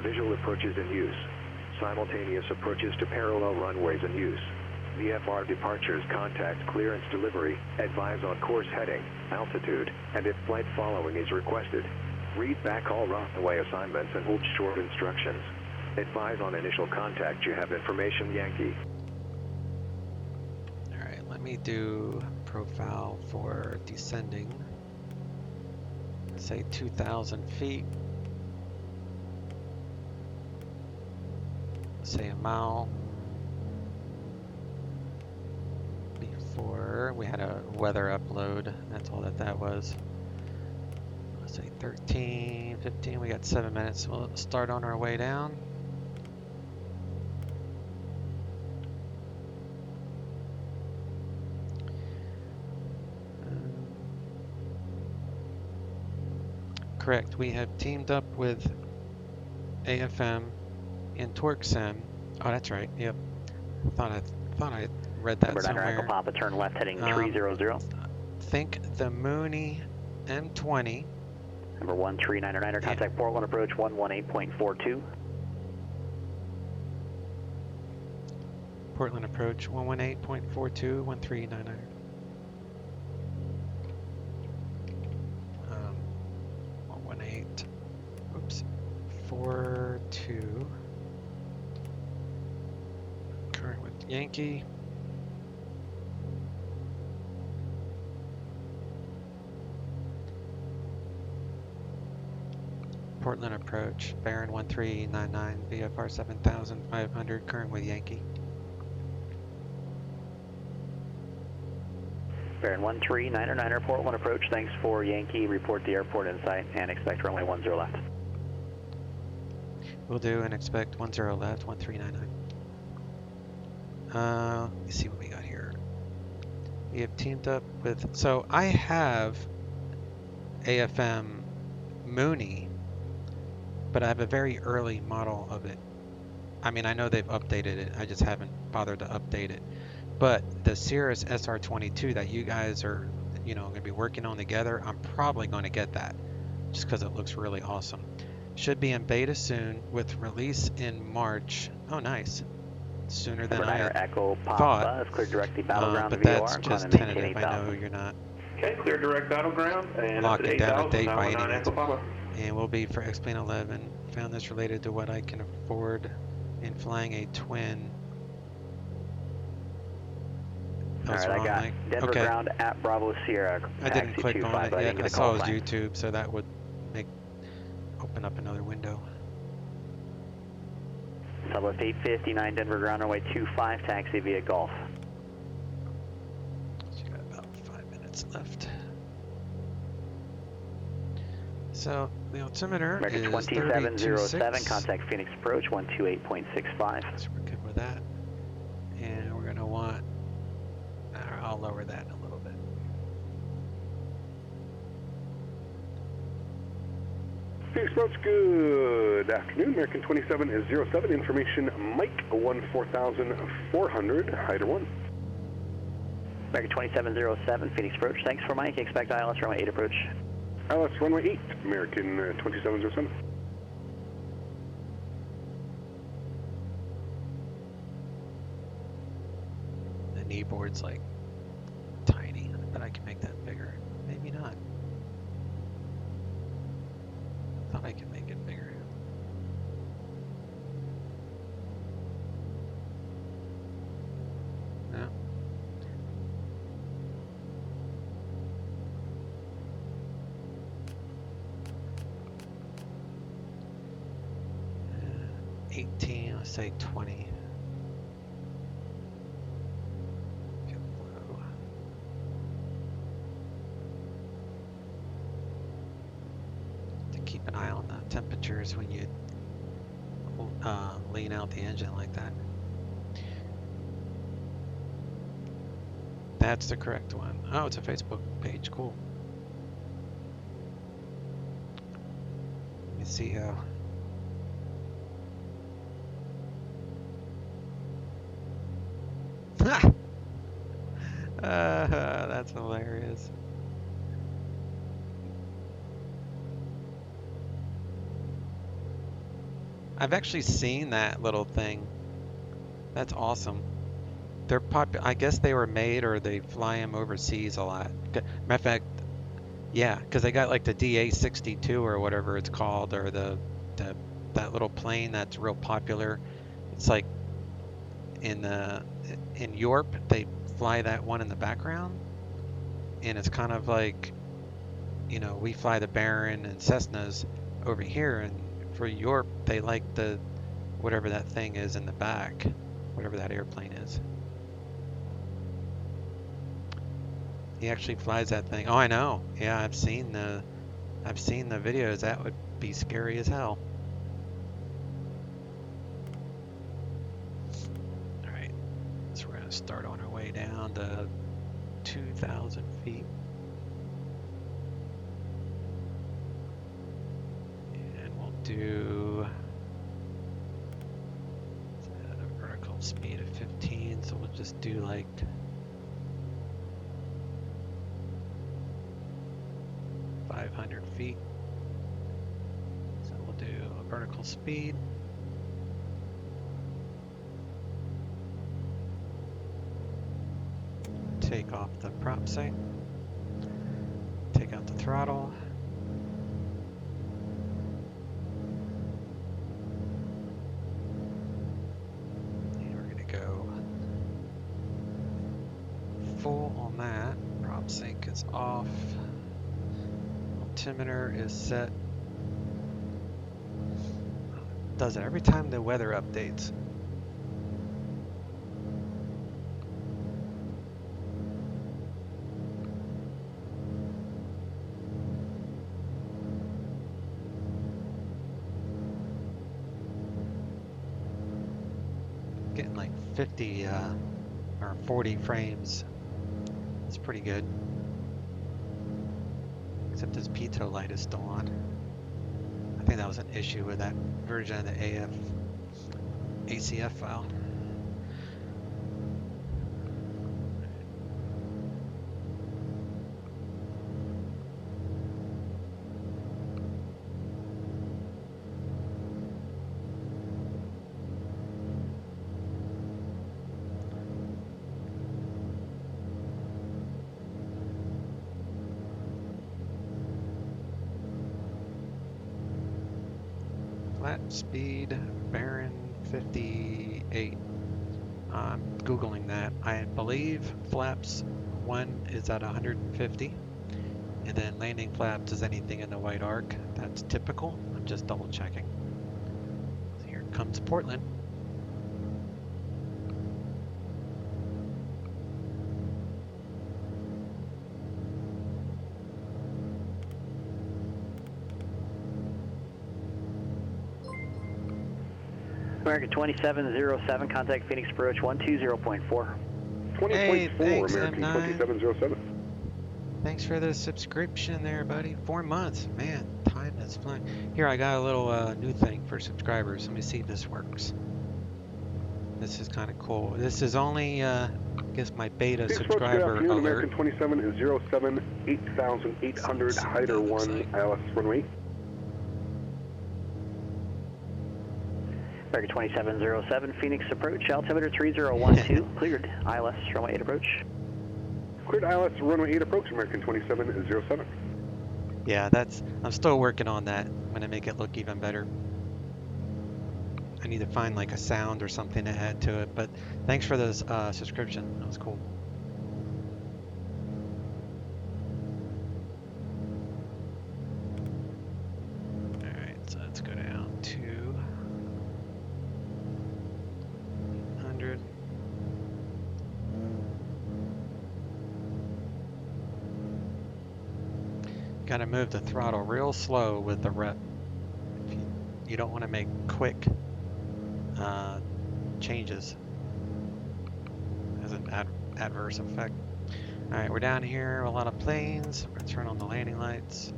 Visual approaches in use. Simultaneous approaches to parallel runways in use. VFR departures, contact, clearance, delivery, advise on course heading, altitude, and if flight following is requested. Read back all runway assignments and hold short instructions. Advise on initial contact. You have information, Yankee. All right, let me do profile for descending. Say 2,000 feet. Say a mile. Before we had a weather upload. That's all that was. Let's say 13, 15. We got 7 minutes. We'll start on our way down. Correct. We have teamed up with AFM and TorqueSim. Oh, that's right. Yep. Thought I read that somewhere. Echo Papa, turn left heading 300. Think the Mooney M20. Number 139er, contact Portland approach 118.42. Portland approach 118.42, 1399. 118. Oops. 42. Current with Yankee. Portland approach, Baron 1399, VFR 7500, current with Yankee. Baron 139er, Portland approach, thanks for Yankee, report the airport in sight and expect runway 10 left. Will do and expect 10 left, 1399. Let me see what we got here. We have teamed up with, so I have AFM Mooney, but I have a very early model of it. I mean, I know they've updated it. I just haven't bothered to update it. But the Cirrus SR22 that you guys are, going to be working on together, I'm probably going to get that just because it looks really awesome. Should be in beta soon with release in March. Oh, nice. Sooner than I Echo Papa, thought. clear direct the battleground But VOR, that's just tentative. I know you're not Okay, clear direct battleground and locking down a date by any 919 means. Echo Papa. And will be for XP11. Found this related to what I can afford in flying a twin. Alright, I got Denver ground at Bravo Sierra. I didn't click on it yet. I saw it was YouTube, so that would open up another window. Southwest 859 Denver ground runway 25, taxi via Gulf. So you got about 5 minutes left. So the altimeter American is 2707, contact Phoenix approach 128.65. So we're good with that. And we're going to want, I'll lower that a little bit. Phoenix approach, good afternoon. American 2707, information Mike 14400, Hyder 1. American 2707, Phoenix approach, thanks for Mike, expect ILS runway 8 approach. ILS runway 8, American 2707. The knee board's like tiny, but I can make that bigger. Maybe not. Thought I could make it bigger. No. 18, let's say 20. Feel low. To keep an eye on the temperatures when you lean out the engine like that. That's the correct one. Oh, it's a Facebook page. Cool. Let me see how. That's hilarious. I've actually seen that little thing. That's awesome. They're I guess they were made or they fly them overseas a lot. Matter of fact, yeah, because they got like the DA62 or whatever it's called, or the that little plane that's real popular. It's like in Europe, they fly that one in the background, and it's kind of like, you know, we fly the Baron and Cessnas over here, and for Europe, they like the whatever that thing is in the back, whatever that airplane is. He actually flies that thing. Oh, I know. Yeah, I've seen the videos. That would be scary as hell. All right, so we're gonna start on our way down to 2,000 feet. And we'll do a vertical speed of 15, so we'll just do like 500 feet. So we'll do a vertical speed. Take off the prop sight. Take out the throttle. And we're going to go full on that. Prop sync is off. Altimeter is set. Does it every time the weather updates. Getting like 50 or 40 frames. It's pretty good. Except this pitot light is still on. I think that was an issue with that version of the ACF file. Flat speed, Baron 58. I'm Googling that. I believe flaps 1 is at 150, and then landing flaps is anything in the white arc. That's typical. I'm just double checking. So here comes Portland. American 2707, contact Phoenix approach 120.4. 20.4, Hey, thanks, American M9. 2707. Thanks for the subscription there, buddy. 4 months. Man, time is flying. Here, I got a little new thing for subscribers. Let me see if this works. This is kind of cool. This is only, I guess, my beta subscriber alert. American 2707, 8,800, Hyder 1, ILS runway. American 2707, Phoenix approach, altimeter 3012, cleared, ILS, runway 8 approach. Cleared ILS, runway 8 approach, American 2707. Yeah, I'm still working on that. I'm going to make it look even better. I need to find like a sound or something to add to it, but thanks for this subscription. That was cool. Alright, so let's go down to 100. Got to move the throttle real slow with the rep. You don't want to make quick changes as an adverse effect. All right, we're down here, a lot of planes. We're gonna turn on the landing lights.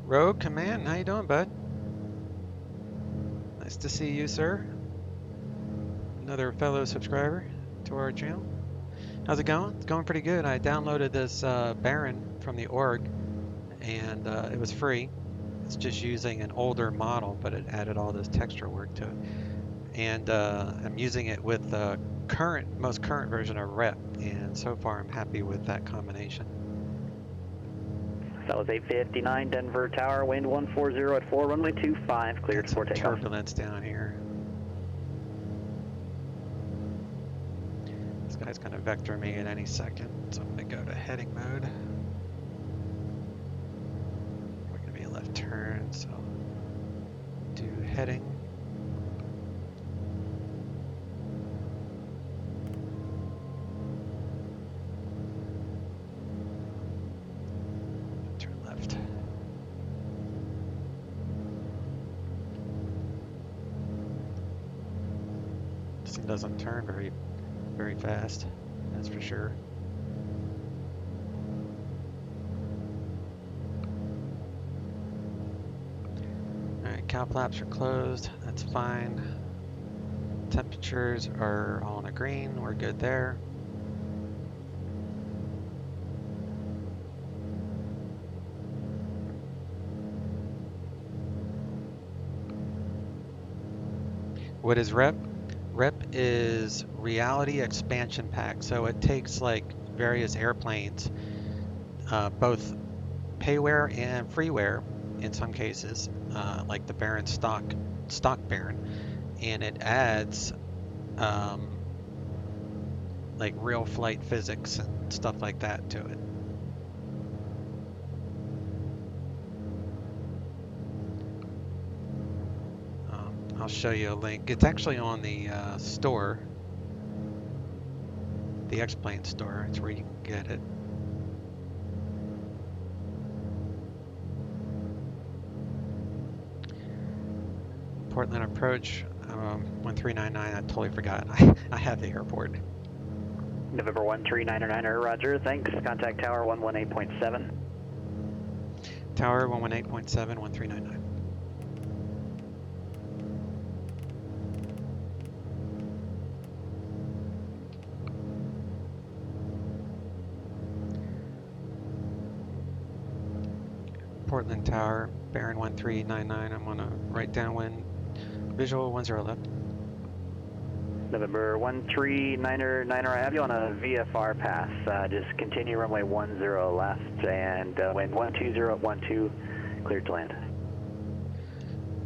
Rogue Command, how you doing, bud? I Nice to see you, sir. Another fellow subscriber to our channel. How's it going? It's going pretty good. I downloaded this Baron from the org, and it was free. It's just using an older model, but it added all this texture work to it. And I'm using it with the most current version of Rep, and so far I'm happy with that combination. That was 859 Denver Tower, wind 140 at 4, runway 25, cleared for takeoff. Turbulence down here. This guy's going to vector me at any second, so I'm going to go to heading mode. We're going to be a left turn, so do heading. Turn left. This thing doesn't turn very fast, that's for sure. Alright, cow flaps are closed, that's fine. Temperatures are all in the green, we're good there. What is Rep? Rep is Reality Expansion Pack, so it takes like various airplanes, both payware and freeware in some cases, like the Baron stock Baron, and it adds like real flight physics and stuff like that to it. I'll show you a link. It's actually on the store, the X-Plane store. It's where you can get it. Portland approach, 1399. I totally forgot. I have the airport. November 1399er, roger, thanks. Contact tower 118.7. Tower 118.7, 1399. Portland Tower, Baron 1399. I'm on a right downwind. Visual 10 left. November 1399er, I have you on a VFR pass. Just continue runway 10 left and wind 120 at 12, cleared to land.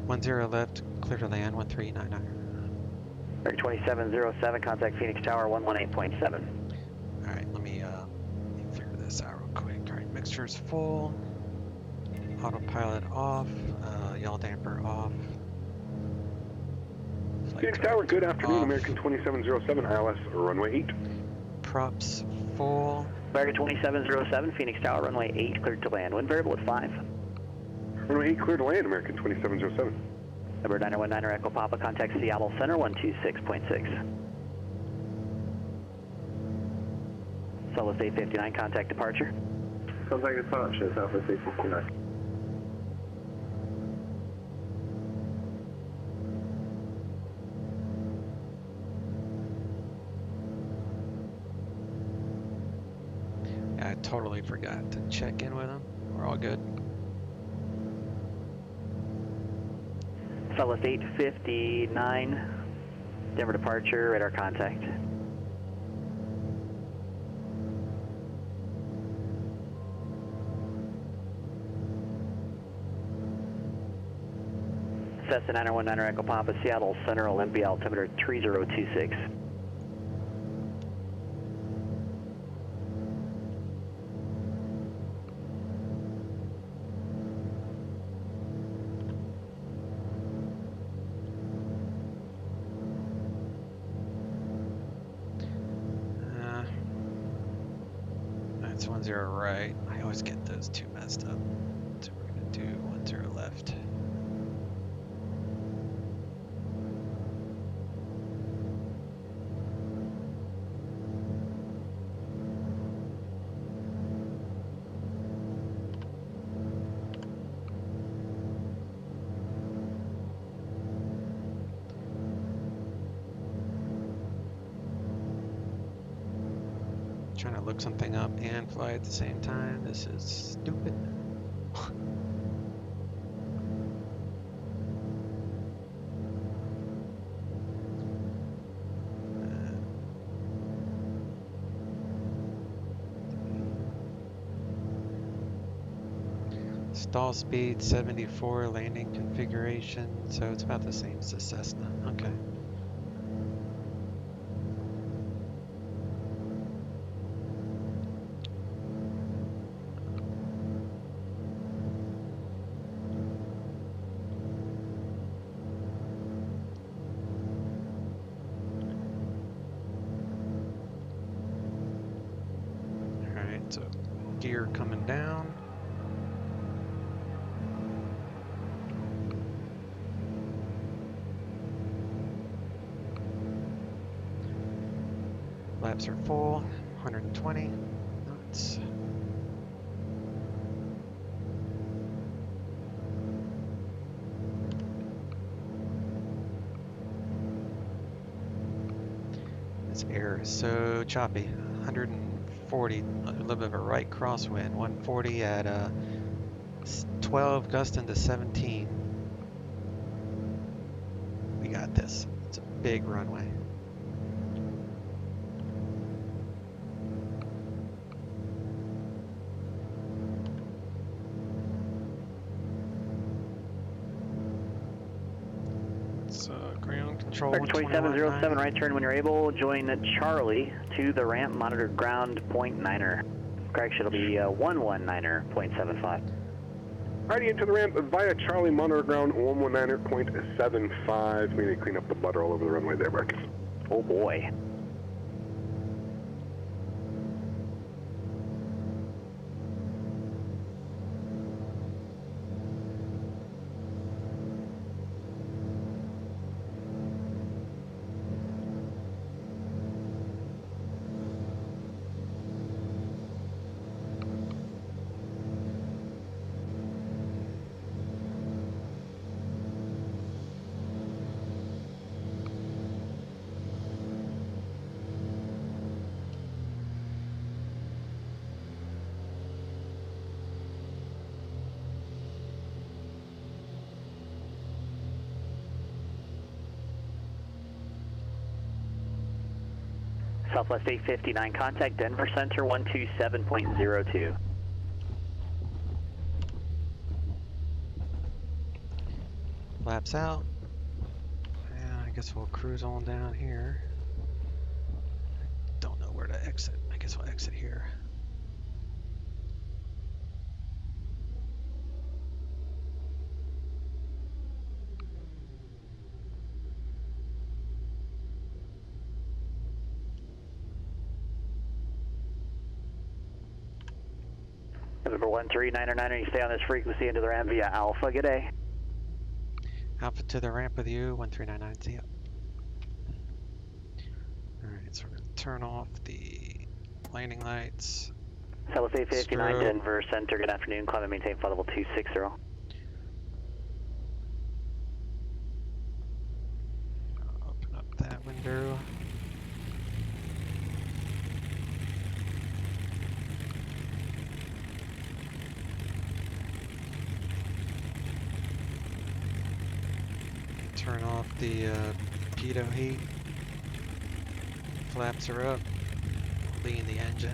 10 left, clear to land, 1399. American 2707, contact Phoenix Tower 118.7. Alright, let me figure this out real quick. Alright, mixture's full. Autopilot off, yaw damper off. Phoenix Tower, good afternoon, off. American 2707, ILS, runway 8. Props full. American 2707, Phoenix Tower, runway 8, cleared to land. Wind variable at 5. Runway 8, clear to land, American 2707. Number 919er Echo Papa, contact Seattle Center 126.6. Southwest 859, contact departure. Contact departure, Southwest 859. I totally forgot to check in with them. We're all good. Southwest 859, Denver departure, radar contact. Cessna 919er Echo Papa, Seattle Center, Olympia, altimeter 3026. That's 10 right. I always get those two messed up. So we're going to do 10 left. trying to look something up and fly at the same time. This is stupid. Stall speed 74, landing configuration, so it's about the same as the Cessna. Okay. Alright, so gear coming down. Flaps are full, 120 knots. This air is so choppy. 140, a little bit of a right crosswind. 140 at 12, gusting to 17. We got this. It's a big runway. Ground control 2707, right turn when you're able. Join Charlie to the ramp, monitor ground .9er. Correction, it'll be 119er.75. Alrighty, into the ramp via Charlie, monitor ground 119er.75. We need to clean up the butter all over the runway there, Marcus. Oh boy. Southwest 859, contact Denver Center 127.02. Flaps out. And I guess we'll cruise on down here. Don't know where to exit. I guess we'll exit here. November 139er, you stay on this frequency into the ramp via Alpha. Good day. Alpha to the ramp with you, 1399, see ya. Alright, so we're going to turn off the landing lights. Southwest 859, Denver Center, good afternoon. Climb and maintain flight level 260. Open up that window. Turn off the pitot heat. Flaps are up. Lean the engine.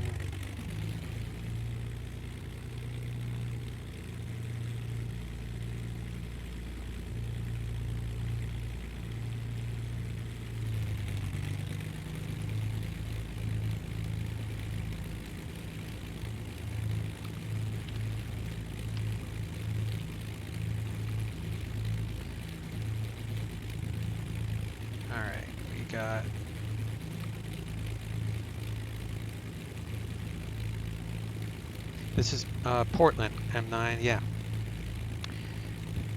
Alright, we got this is Portland M9, yeah.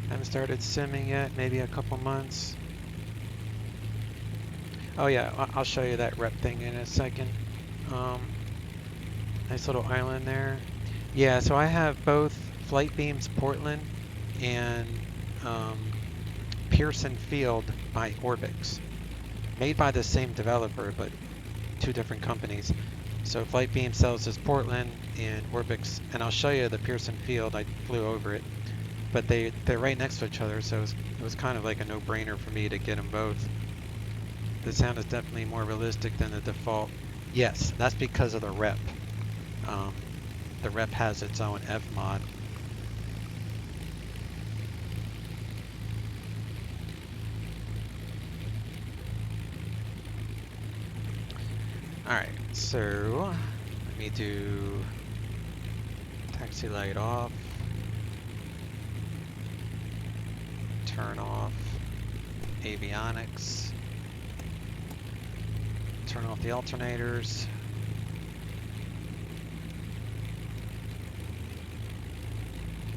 Haven't started simming yet, maybe a couple months. Oh yeah, I'll show you that rep thing in a second. Nice little island there. Yeah, so I have both Flight Beams Portland and Pearson Field by Orbix. Made by the same developer, but two different companies. So Flight Beam sells this Portland and Orbix, and I'll show you the Pearson field. I flew over it, but they're right next to each other, so it was kind of like a no-brainer for me to get them both. The sound is definitely more realistic than the default. Yes, that's because of the rep. The rep has its own F mod. Alright, so let me do taxi light off, turn off avionics, turn off the alternators,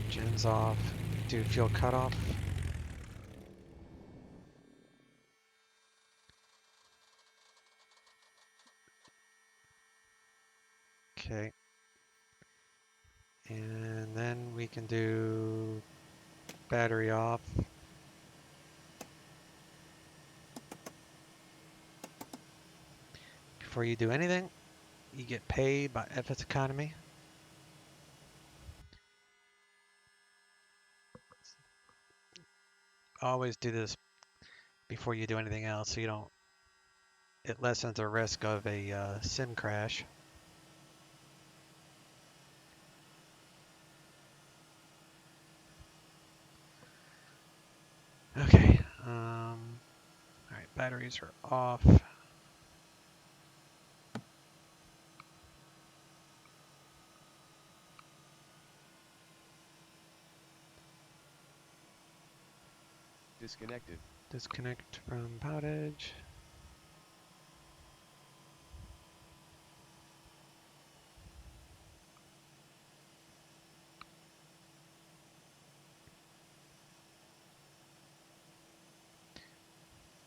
gens off, do fuel cutoff. Okay. And then we can do battery off. Before you do anything, you get paid by FS Economy. Always do this before you do anything else so you don't, it lessens the risk of a sim crash. Okay, all right, batteries are off. Disconnected. Disconnect from PilotEdge.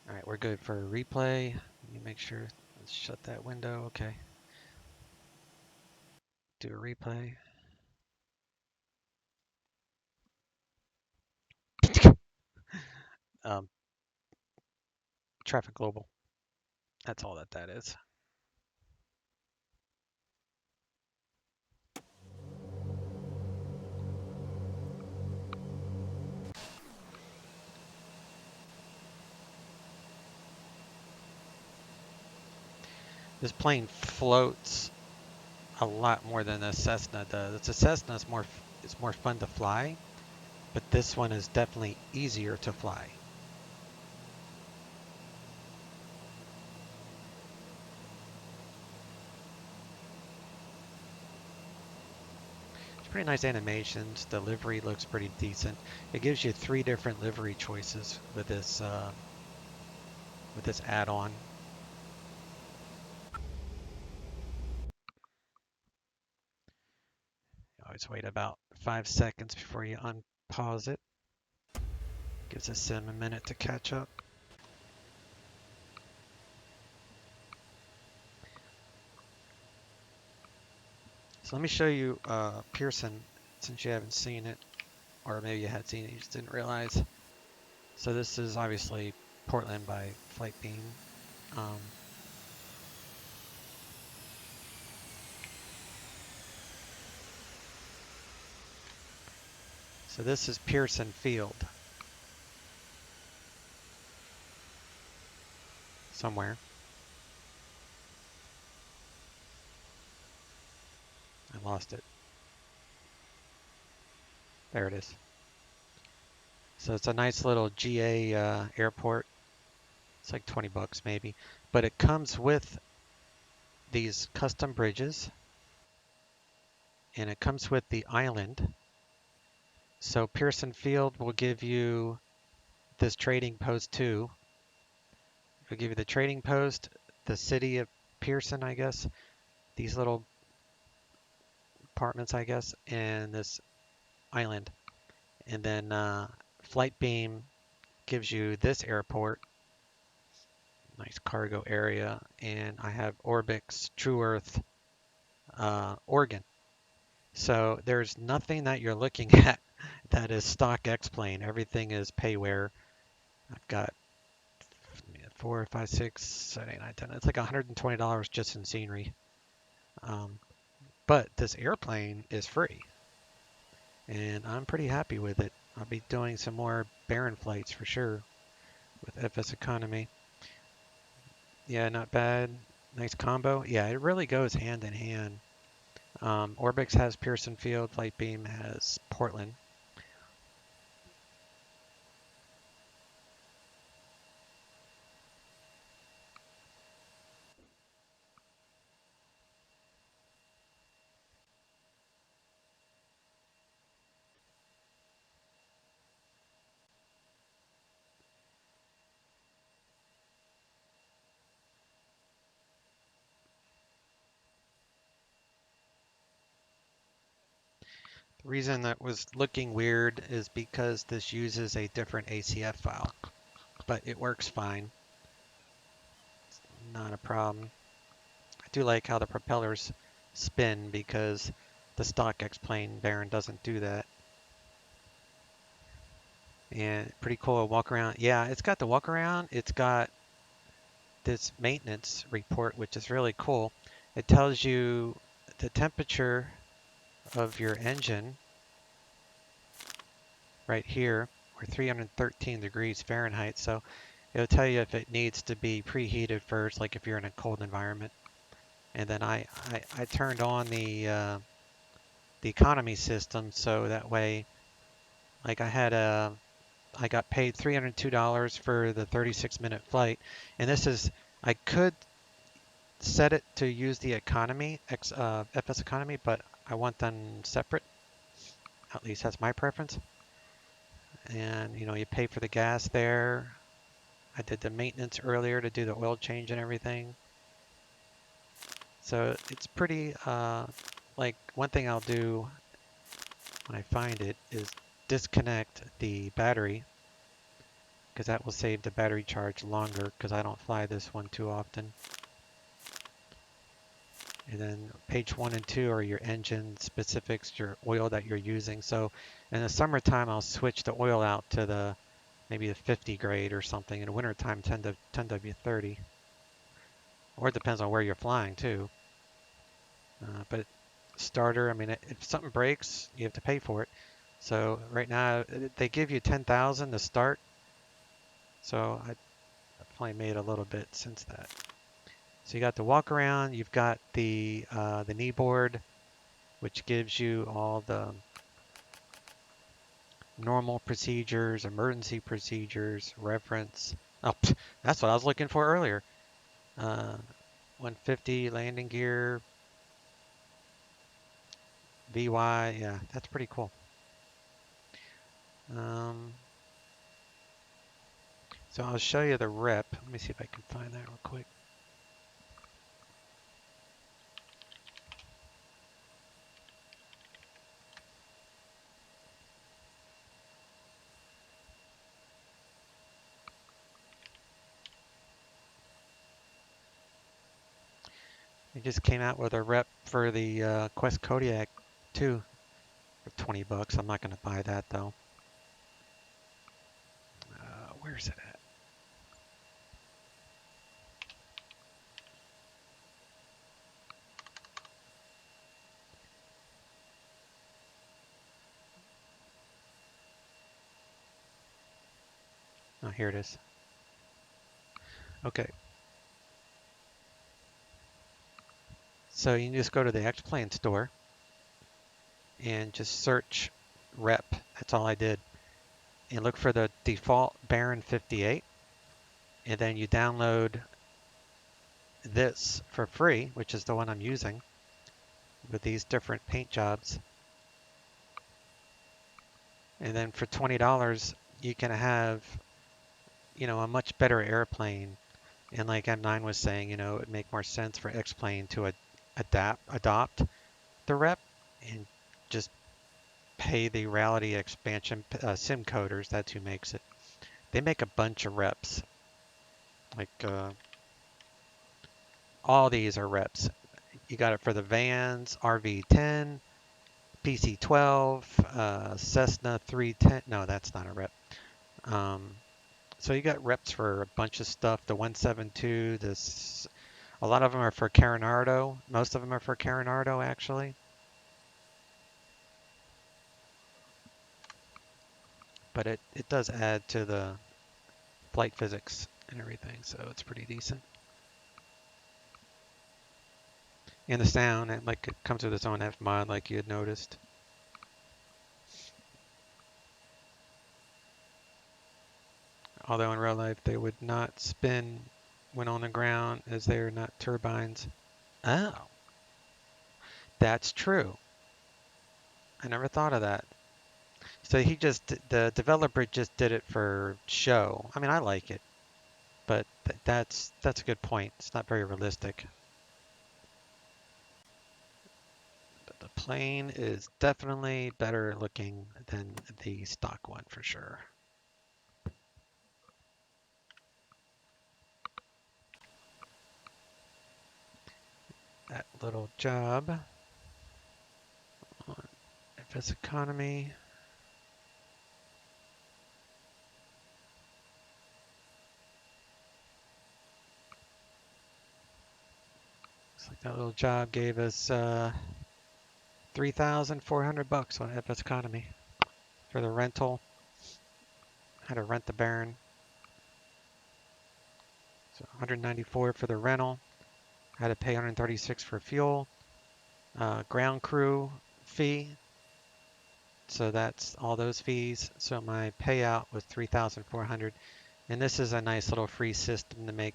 All right, we're good for a replay. Let me make sure, let's shut that window, okay. Do a replay. Traffic global, that's all that is. This plane floats a lot more than a Cessna does. The Cessna is more fun to fly, but this one is definitely easier to fly. It's pretty nice animations. The livery looks pretty decent. It gives you 3 different livery choices with this add-on. Always wait about 5 seconds before you unpause it. Gives the sim a minute to catch up. So let me show you Pearson, since you haven't seen it, or maybe you had seen it, you just didn't realize. So this is obviously Portland by Flight Beam. So this is Pearson Field. Somewhere. I lost it. There it is. So it's a nice little GA airport. It's like 20 bucks maybe. But it comes with these custom bridges. And it comes with the island. So Pearson Field will give you this trading post too. It'll give you the trading post, the city of Pearson, I guess. These little apartments, I guess, and this island. And then Flight Beam gives you this airport. Nice cargo area. And I have Orbix, True Earth, Oregon. So there's nothing that you're looking at that is stock X-plane. Everything is payware. I've got 4, 5, 6, 7, 8, 9, 10. It's like $120 just in scenery. But this airplane is free, and I'm pretty happy with it. I'll be doing some more Baron flights for sure with FS Economy. Yeah, not bad. Nice combo. Yeah, it really goes hand in hand. Orbix has Pearson Field, Flightbeam has Portland. The reason that was looking weird is because this uses a different ACF file, but it works fine. It's not a problem. I do like how the propellers spin because the stock X-plane Baron doesn't do that. And pretty cool walk around. Yeah, it's got the walk around. It's got this maintenance report, which is really cool. It tells you the temperature of your engine right here. We're 313 degrees Fahrenheit, so it'll tell you if it needs to be preheated first, like if you're in a cold environment. And then I turned on the economy system, so that way, like I got paid $302 for the 36-minute flight, and this is, I could set it to use the economy, FS economy, but I want them separate. At least that's my preference. And you know, you pay for the gas there. I did the maintenance earlier to do the oil change and everything. So it's pretty, like one thing I'll do when I find it is disconnect the battery, because that will save the battery charge longer, because I don't fly this one too often. And then page 1 and 2 are your engine specifics, your oil that you're using. So in the summertime, I'll switch the oil out to the maybe the 50 grade or something. In wintertime, 10W30. Or it depends on where you're flying too. But starter, I mean, if something breaks, you have to pay for it. So right now, they give you 10,000 to start. So I've only made a little bit since that. So you got the walk around, you've got the knee board, which gives you all the normal procedures, emergency procedures, reference. Oh, that's what I was looking for earlier. 150 landing gear, VY, yeah, that's pretty cool. So I'll show you the rep. Let me see if I can find that real quick. They just came out with a rep for the Quest Kodiak too for 20 bucks. I'm not going to buy that though. Where's it at? Oh, here it is. Okay. So you can just go to the X-Plane store and just search rep. That's all I did. And look for the default Baron 58. And then you download this for free, which is the one I'm using with these different paint jobs. And then for $20, you can have, you know, a much better airplane. And like M9 was saying, you know, it would make more sense for X-Plane to adopt the rep and just pay the Reality Expansion sim coders. That's who makes it. They make a bunch of reps. Like all these are reps. You got it for the Vans, RV10, PC12, Cessna 310. No, that's not a rep. So you got reps for a bunch of stuff. The 172, this A lot of them are for Carinardo. Most of them are for Carinardo, actually. But it does add to the flight physics and everything, so it's pretty decent. And the sound, it comes with its own F mod, like you had noticed. Although in real life they would not spin when on the ground, as they are not turbines. Oh, that's true. I never thought of that. So the developer just did it for show. I mean, I like it, but that's a good point. It's not very realistic. But the plane is definitely better looking than the stock one for sure. That little job on FS Economy. Looks like that little job gave us $3,400 on FS Economy for the rental. Had to rent the Baron. So $194 for the rental. Had to pay $136 for fuel. Ground crew fee. So that's all those fees. So my payout was $3,400. And this is a nice little free system to make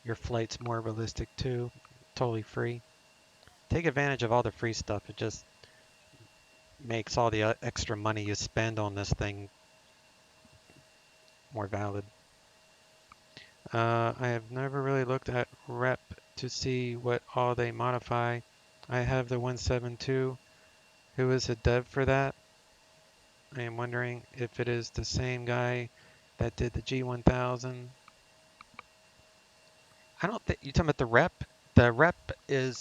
your flights more realistic too. Totally free. Take advantage of all the free stuff. It just makes all the extra money you spend on this thing more valid. I have never really looked at rep to see what all they modify. I have the 172. Who is a dev for that? I am wondering if it is the same guy that did the G1000. I don't think you're talking about the rep. The rep is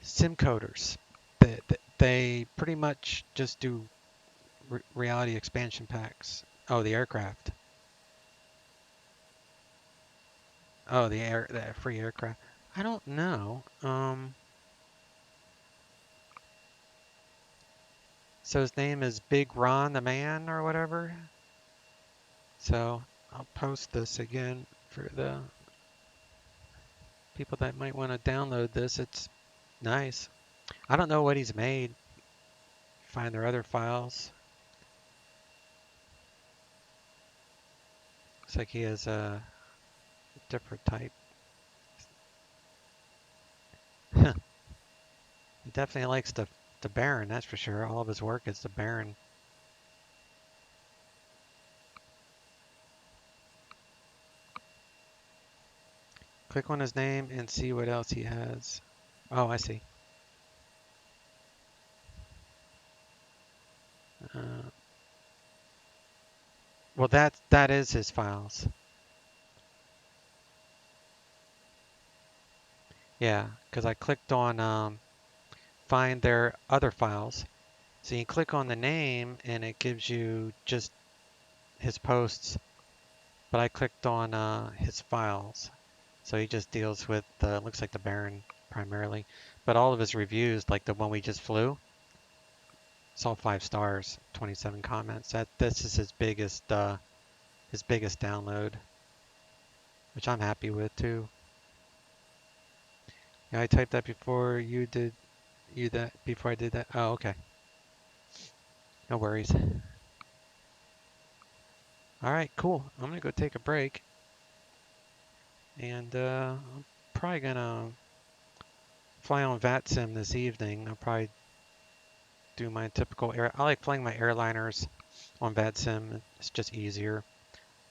sim coders. They pretty much just do reality expansion packs. Oh, the aircraft. Oh, the free aircraft. I don't know. So his name is Big Ron the Man or whatever. So I'll post this again for the people that might want to download this. It's nice. I don't know what he's made. Find their other files. Looks like he has a different type. He definitely likes the Baron, that's for sure. All of his work is the Baron. Click on his name and see what else he has. Oh, I see. Well, that is his files. Yeah, because I clicked on find their other files. So you click on the name and it gives you just his posts. But I clicked on his files. So he just deals with, looks like the Baron primarily. But all of his reviews, like the one we just flew, it's all 5 stars, 27 comments. This is his biggest download, which I'm happy with too. Yeah, I typed that before you did before I did that. Oh, okay. No worries. All right, cool. I'm gonna go take a break, and I'm probably gonna fly on VATSIM this evening. I'll probably do my typical air. I like flying my airliners on VATSIM. It's just easier.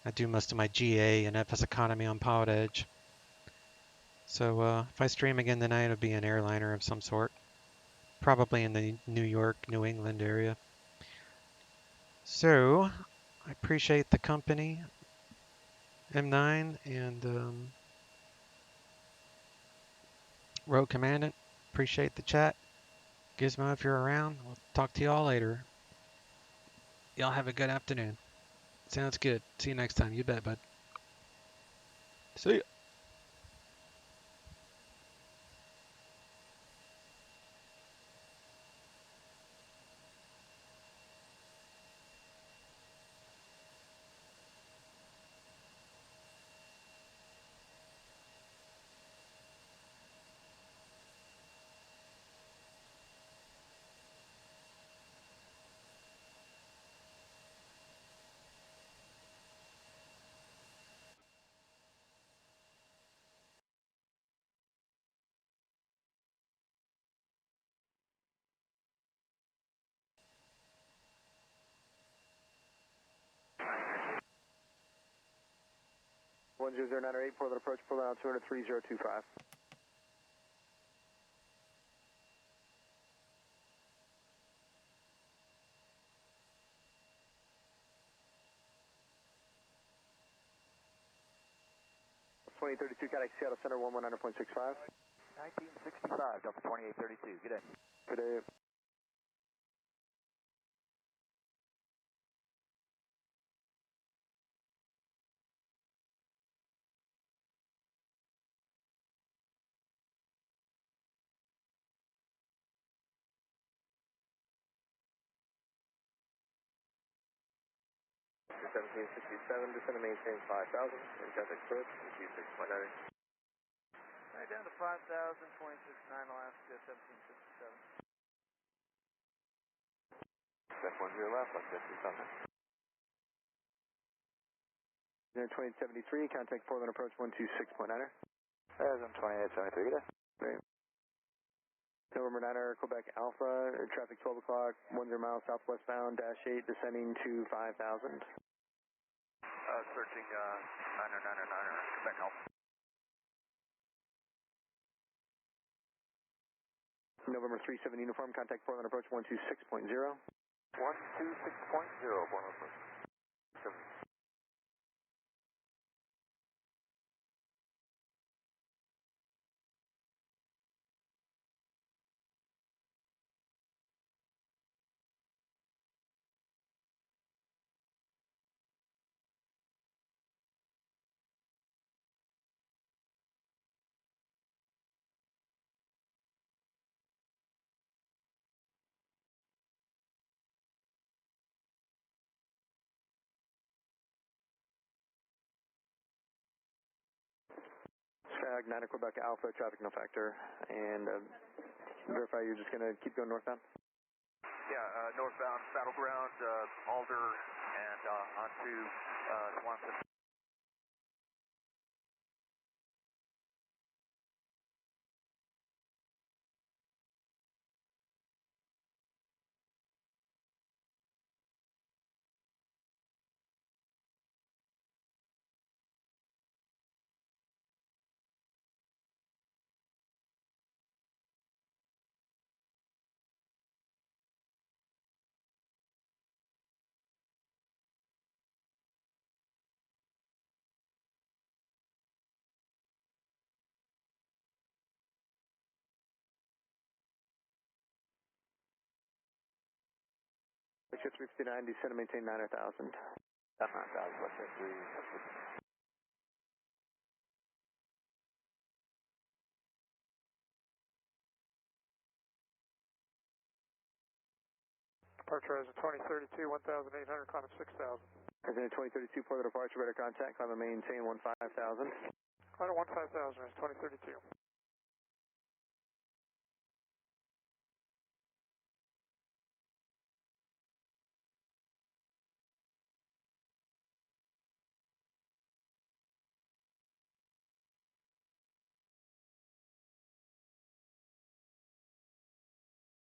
I do most of my GA and FS Economy on PilotEdge. So if I stream again tonight, it'll be an airliner of some sort. Probably in the New York, New England area. So I appreciate the company, M9 and Road Commandant. Appreciate the chat. Gizmo, if you're around, we'll talk to y'all later. Y'all have a good afternoon. Sounds good. See you next time. You bet, bud. See ya. One 00908, Portland approach, pull out 200-3025. (2032) Cadillac Seattle Center 119.65. 1965, Delta 2832. Good day. Good day. (1767), descend and maintain 5,000. And traffic approach, 26.9. Alright, down to 5,000, 26.9 Alaska, 1767. Back 10 left, left 2073, contact Portland approach 126.9er. Arizona 2873, good day. Great. November 9er, Quebec Alpha, traffic 12 o'clock, 10 miles southwestbound, -8, descending to 5,000. Searching 9er, Quebec Alpha. November 37 uniform, contact Portland approach 126.0. 126.0, Portland approach. Stag 9er, Quebec Alpha, traffic no factor, and verify you're just going to keep going northbound? Yeah, northbound, Battleground, Alder, and onto Swanson. Shift 359, descend and maintain 9,000. 9,000, let's say 3. Departure as a 2032, 1,800, climbing 6,000. As in 2032, Portland departure, radar contact, climb and maintain 15,000. Climb 15,000 is 2032.